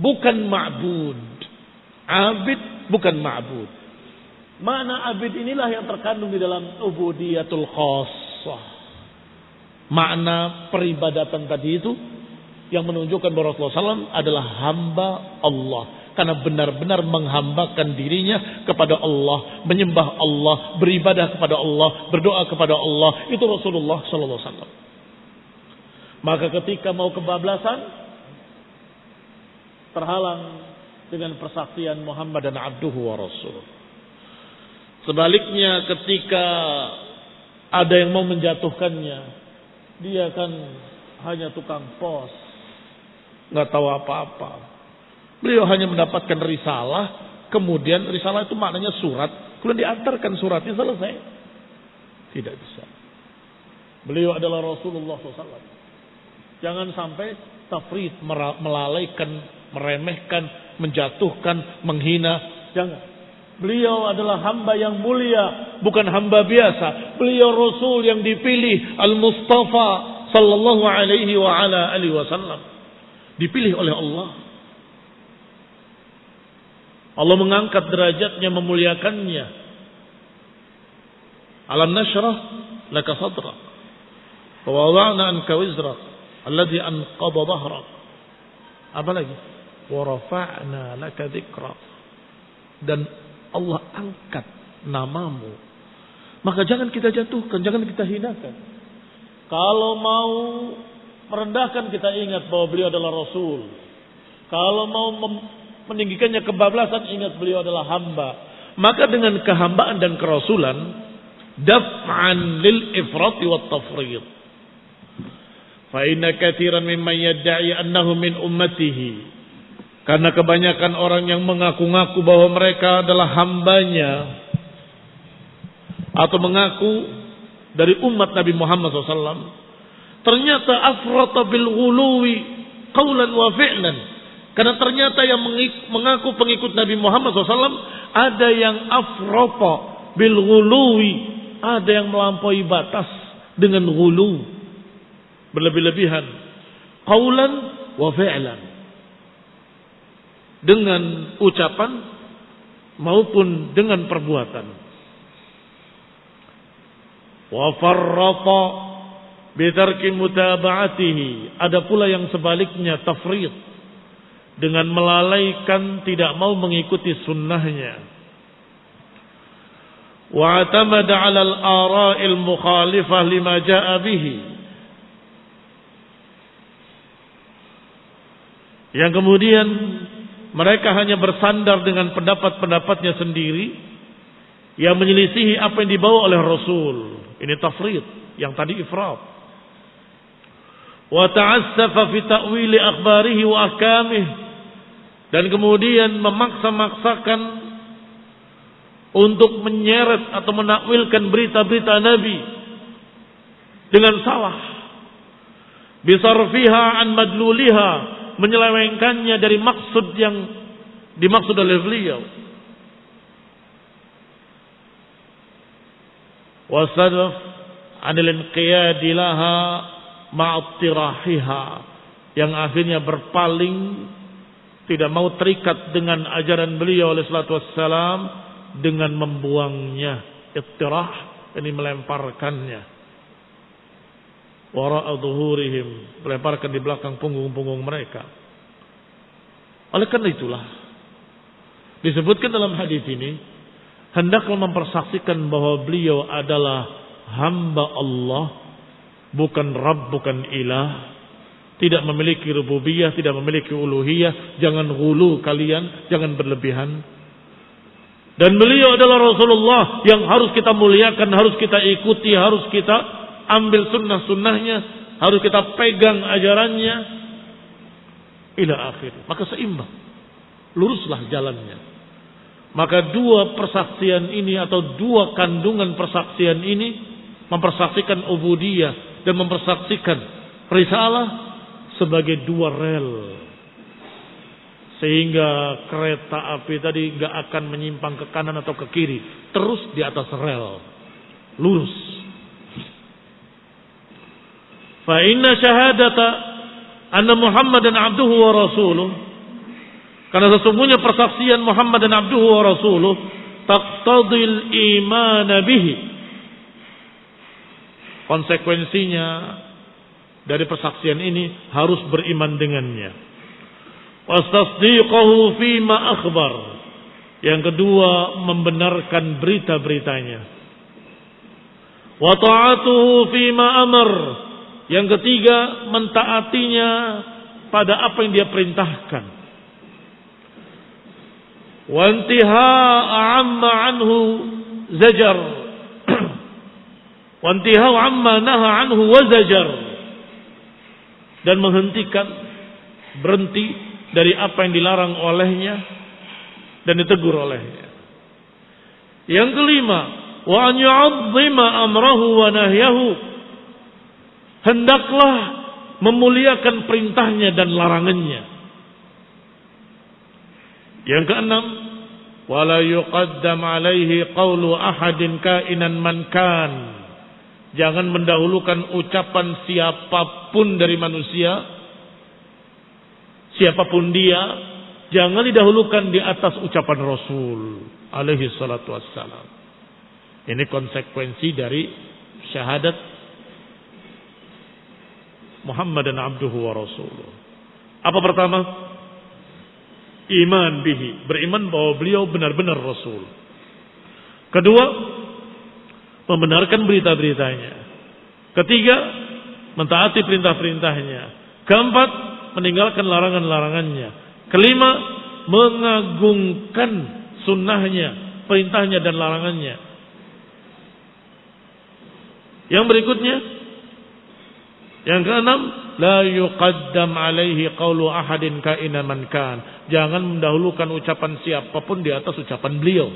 bukan ma'bud. Abid bukan ma'bud. Makna abid inilah yang terkandung di dalam ubudiyatul khassah. Makna peribadatan tadi itu yang menunjukkan bahwa Rasulullah SAW adalah hamba Allah. Karena benar-benar menghambakan dirinya kepada Allah, menyembah Allah, beribadah kepada Allah, berdoa kepada Allah. Itu Rasulullah SAW. Maka ketika mau kebablasan, terhalang dengan persaksian Muhammad dan abduhu wa rasuluh. Sebaliknya ketika ada yang mau menjatuhkannya, dia kan hanya tukang pos, nggak tahu apa-apa. Beliau hanya mendapatkan risalah, kemudian risalah itu maknanya surat, kemudian diantarkan suratnya, selesai. Tidak bisa. Beliau adalah Rasulullah SAW. Jangan sampai tafrid, melalaikan, meremehkan, menjatuhkan, menghina. Jangan. Beliau adalah hamba yang mulia, bukan hamba biasa. Beliau Rasul yang dipilih, Al-Mustafa sallallahu alaihi wa ala alihi wasallam. Dipilih oleh Allah. Allah mengangkat derajatnya, memuliakannya. Alam nashrah laka sadrak wa wada'na anka wizrak alladhi anqadha dhahrak. Apa lagi? Wa rafa'na laka dzikrak. Dan Allah angkat namamu. Maka jangan kita jatuhkan, jangan kita hinakan. Kalau mau merendahkan, kita ingat bahwa beliau adalah Rasul. Kalau mau meninggikannya kebablasan, ingat beliau adalah hamba. Maka dengan kehambaan dan kerasulan, daf'an lil ifrati wat tafrid. Fa inna katsiran mimman yad'i annahu min ummatihi. Karena kebanyakan orang yang mengaku-ngaku bahwa mereka adalah hambanya atau mengaku dari umat Nabi Muhammad SAW, ternyata afrata bil ghuluwi qawlan wa fi'lan. Karena ternyata yang mengaku pengikut Nabi Muhammad SAW ada yang afrata bil ghuluwi, ada yang melampaui batas dengan ghulu, berlebih-lebihan, qawlan wa fi'lan, dengan ucapan maupun dengan perbuatan. Wa farrata bi tarki mutaba'atihi. Ada pula yang sebaliknya, tafrid, dengan melalaikan, tidak mau mengikuti sunnahnya. Wa atamada 'ala al-ara'il mukhalifah lima ja'a bihi. Yang kemudian mereka hanya bersandar dengan pendapat-pendapatnya sendiri yang menyelisihi apa yang dibawa oleh Rasul. Ini tafrid, yang tadi ifrat. Wa ta'assafa fi ta'wili akhbarihi wa ahkamih. Dan kemudian memaksa-maksakan untuk menyeret atau menakwilkan berita-berita Nabi dengan salah. Bisarfiha an madluliha, menyelewengkannya dari maksud yang dimaksud oleh beliau. Wasadaf anil inqiyadi laha ma'attirahiha, yang akhirnya berpaling, tidak mau terikat dengan ajaran beliau alaihi salatu wassalam dengan membuangnya. Ittirah, ini melemparkannya. Wara'a dhuhurihim, melemparkan di belakang punggung-punggung mereka. Oleh karena itulah disebutkan dalam hadis ini, hendaklah mempersaksikan bahwa beliau adalah hamba Allah, bukan Rabb, bukan ilah. Tidak memiliki rububiyah, tidak memiliki uluhiyah. Jangan ghulu kalian, jangan berlebihan. Dan beliau adalah Rasulullah yang harus kita muliakan, harus kita ikuti, harus kita ambil sunnah-sunnahnya, harus kita pegang ajarannya ila akhir. Maka seimbang, luruslah jalannya. Maka dua persaksian ini atau dua kandungan persaksian ini mempersaksikan ubudiyah dan mempersaksikan risalah sebagai dua rel, sehingga kereta api tadi nggak akan menyimpang ke kanan atau ke kiri, terus di atas rel, lurus. Fa inna syahadata anna Muhammadan abduhu wa rasuluh, karena sesungguhnya persaksian Muhammad dan abduhu wa rasuluh taqtadil iman bihi. Konsekuensinya dari persaksian ini harus beriman dengannya. Wastasdiqahu fima akhbar. Yang kedua, membenarkan berita-beritanya. Wa ta'atuhu fima amar. Yang ketiga, mentaatinya pada apa yang dia perintahkan. Wa intihaa amma anhu zajar. Wa intihaa amma naha anhu wa zajar. Dan menghentikan, berhenti dari apa yang dilarang olehnya dan ditegur olehnya. Yang kelima, wa an yu'azzima amrahu wa nahyahu. Hendaklah memuliakan perintahnya dan larangannya. Yang keenam, wala yuqaddam alaihi qawlu ahadin kainan man kan. Jangan mendahulukan ucapan siapapun dari manusia, siapapun dia, jangan didahulukan di atas ucapan Rasul alaihi salatu wassalam. Ini konsekuensi dari syahadat Muhammadan abduhu wa rasuluh. Apa pertama? Iman bihi, beriman bahwa beliau benar-benar Rasul. Kedua, membenarkan berita-beritanya. Ketiga, mentaati perintah-perintahnya. Keempat, meninggalkan larangan-larangannya. Kelima, mengagungkan sunnahnya, perintahnya dan larangannya. Yang berikutnya, yang keenam, la yuqaddam alaihi qawlu ahadin kaina man kan. Jangan mendahulukan ucapan siapapun di atas ucapan beliau.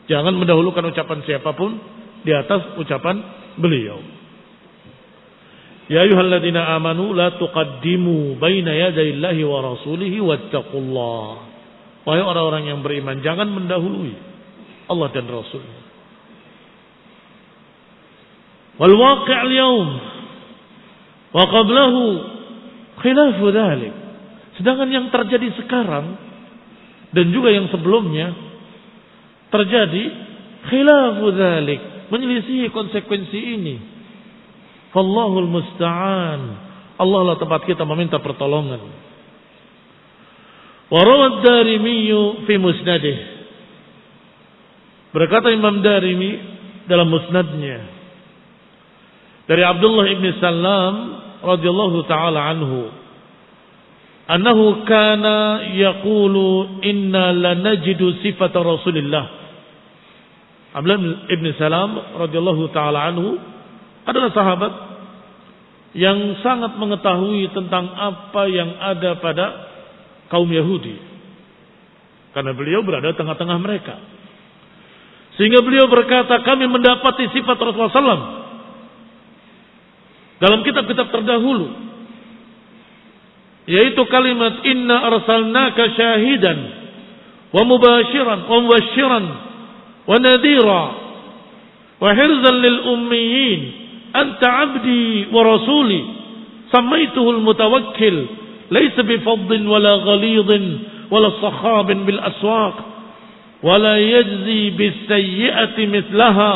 Jangan mendahulukan ucapan siapapun di atas ucapan beliau. Ya ayyuhalladzina amanu la tuqaddimu baina yadayillahi wa rasulihi wattaqullah. Wahai orang-orang yang beriman, jangan mendahului Allah dan Rasulnya. Wal waqi' al-yawm wa qablahu khilafu dhalik. Sedangkan yang terjadi sekarang dan juga yang sebelumnya terjadi khilafu dhalik, menyelisihi konsekuensi ini. Wallahul musta'an. Allah lah tempat kita meminta pertolongan. Wa rawad Darimi fi musnadih. Berkata Imam Darimi dalam musnadnya dari Abdullah ibn Salam radhiyallahu taala anhu, annahu kana yaqulu inna lanajidu sifata Rasulillah. Abdullah ibn Salam radhiyallahu taala anhu adalah sahabat yang sangat mengetahui tentang apa yang ada pada kaum Yahudi, karena beliau berada di tengah-tengah mereka. Sehingga beliau berkata, kami mendapati sifat Rasulullah SAW dalam kitab-kitab terdahulu, yaitu kalimat inna arsalnaka syahidan wa mubashiran wa mubashiran wa nadhira wa hirzan lil ummiyin anta abdi wa rasuli samaituhu al mutawakkil laysa bi faddin wala ghalidin wala sakhabin bil aswaq wala yajzi bis sayyi'ati mithlaha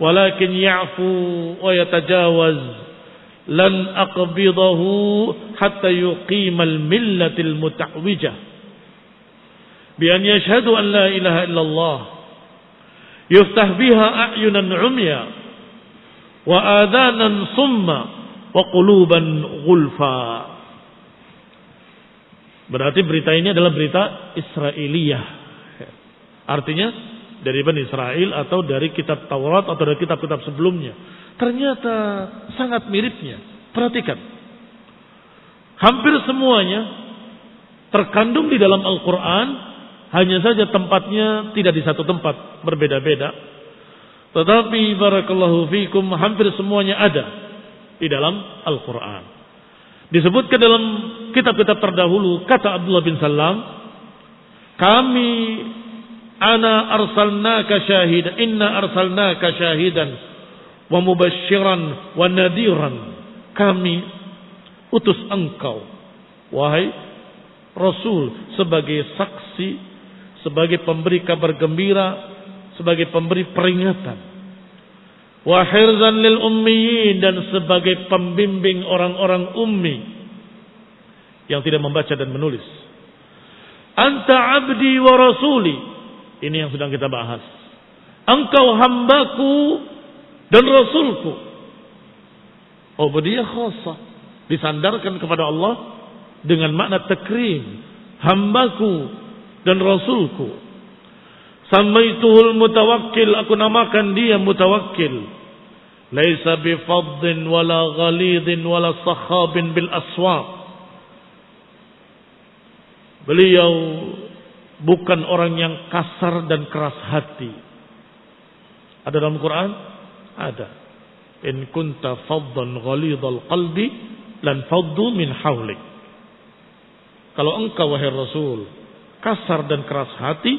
walakin ya'fu wa yatajawaz lan aqbidahu hatta yuqimal millatil muta'wijah bi an yashhadu an la ilaha illallah yuftah biha a'yunan umya wa adhanan summa wa quluban ghulfa. Berarti berita ini adalah berita Israiliyah, artinya dari Bani Israel atau dari kitab Taurat atau dari kitab-kitab sebelumnya. Ternyata sangat miripnya. Perhatikan, hampir semuanya terkandung di dalam Al-Quran, hanya saja tempatnya tidak di satu tempat, berbeda-beda. Tetapi barakallahu fikum, hampir semuanya ada di dalam Al-Quran. Disebutkan dalam kitab-kitab terdahulu, kata Abdullah bin Salam, kami ana arsalnaka syahidan, inna arsalnaka syahidan wa mubashiran wa nadiran. Kami utus engkau, wahai Rasul, sebagai saksi, sebagai pemberi kabar gembira, sebagai pemberi peringatan. Wa hirzan lil ummiyin, dan sebagai pembimbing orang-orang ummi yang tidak membaca dan menulis. Anta abdi wa rasuli. Ini yang sedang kita bahas. Engkau hambaku dan rasulku. Ubudiyah khassa, disandarkan kepada Allah dengan makna takrim. Hambaku dan rasulku. Samaituhul mutawakkil, aku namakan dia mutawakkil. Laisa bifaddin wala ghalidin wala sakhabin bil aswaq. Beliau bukan orang yang kasar dan keras hati. Ada dalam Quran? Ada. In kunta faddan ghalidhal qalbi lan faddu min hawlik. Kalau engkau wahai Rasul kasar dan keras hati,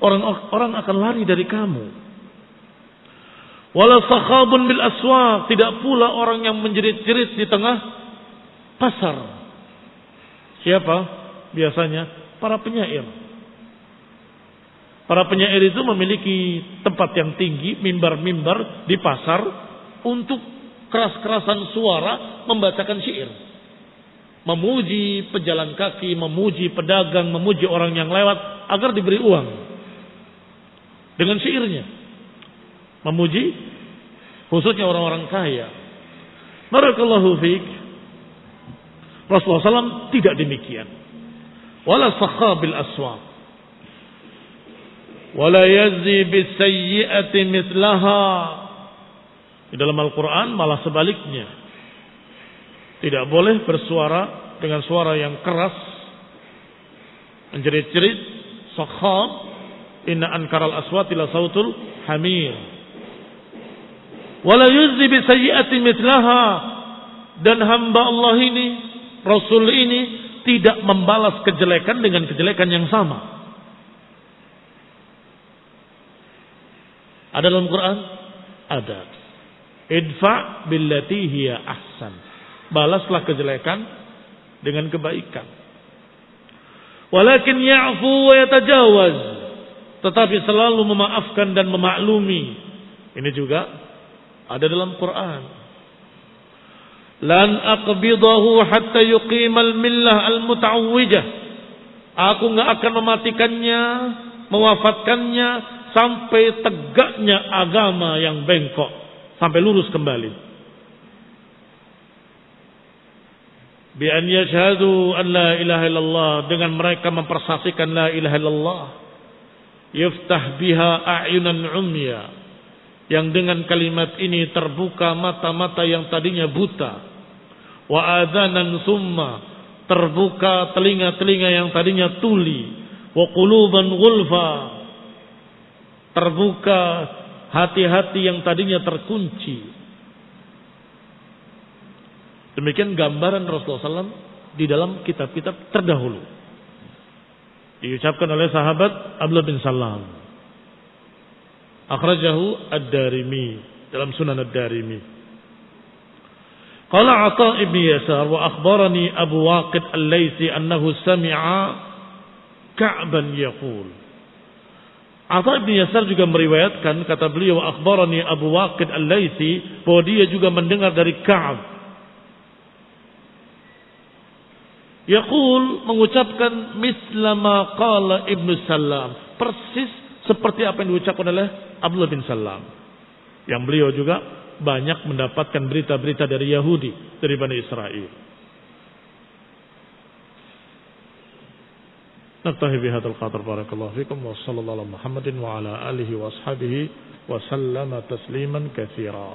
orang akan lari dari kamu. Wala sakhabun bil aswaq, tidak pula orang yang menjerit-jerit di tengah pasar. Siapa? Biasanya para penyair. Para penyair itu memiliki tempat yang tinggi, mimbar-mimbar di pasar untuk keras-kerasan suara membacakan syair. Memuji pejalan kaki, memuji pedagang, memuji orang yang lewat agar diberi uang. Dengan syairnya. Memuji khususnya orang-orang kaya. Barakallahu fiik. Rasulullah SAW tidak demikian. Wala sakhabil aswaq. Wala yazzi bisayyi'ati mithlaha. Di dalam Al-Quran malah sebaliknya. Tidak boleh bersuara dengan suara yang keras, menjerit-jerit, sakhab, inna ankaral aswati la sautul hamir. Wala yuzzi bi sayyi'ati mithlaha, dan hamba Allah ini, Rasul ini tidak membalas kejelekan dengan kejelekan yang sama. Ada dalam Quran? Ada. Idfa billati hiya ahsan. Balaslah kejelekan dengan kebaikan. Walakin ya'fu wa yatajawaz. Tetapi selalu memaafkan dan memaklumi. Ini juga ada dalam Quran. Lan aqbidahu hatta yuqimal millah al-muta'awwijah. Aku enggak akan mematikannya, mewafatkannya sampai tegaknya agama yang bengkok, sampai lurus kembali. Bi an yashhadu an la ilaha illallah, dengan mereka mempersaksikan la ilaha illallah, yuftah biha a'yunan umya, yang dengan kalimat ini terbuka mata-mata yang tadinya buta, wa adzanan summa, terbuka telinga-telinga yang tadinya tuli, wa quluban ghulfa, terbuka hati-hati yang tadinya terkunci. Demikian gambaran Rasulullah SAW di dalam kitab-kitab terdahulu. Diucapkan oleh sahabat Abdullah bin Salam. Akhrajahu Ad-Darimi, dalam Sunan Ad-Darimi. Qala Atha ibn Yasar wa akhbarani Abu Waqid Al-Laitsi annahu sami'a Ka'ban yaqul. Atha ibn Yasar juga meriwayatkan, kata beliau, akhbarani Abu Waqid Al-Laitsi, bahwa dia juga mendengar dari Ka'ab. Yaqul, mengucapkan mislama qala Ibnu Salam, persis seperti apa yang diucapkan oleh Abdullah bin Salam, yang beliau juga banyak mendapatkan berita-berita dari Yahudi, dari Bani Israel. Naktahi bihadzal qadar, barakallahu fikum, wa sallallahu ala Muhammadin wa ala alihi wa ashabihi wa sallama tasliman katsira.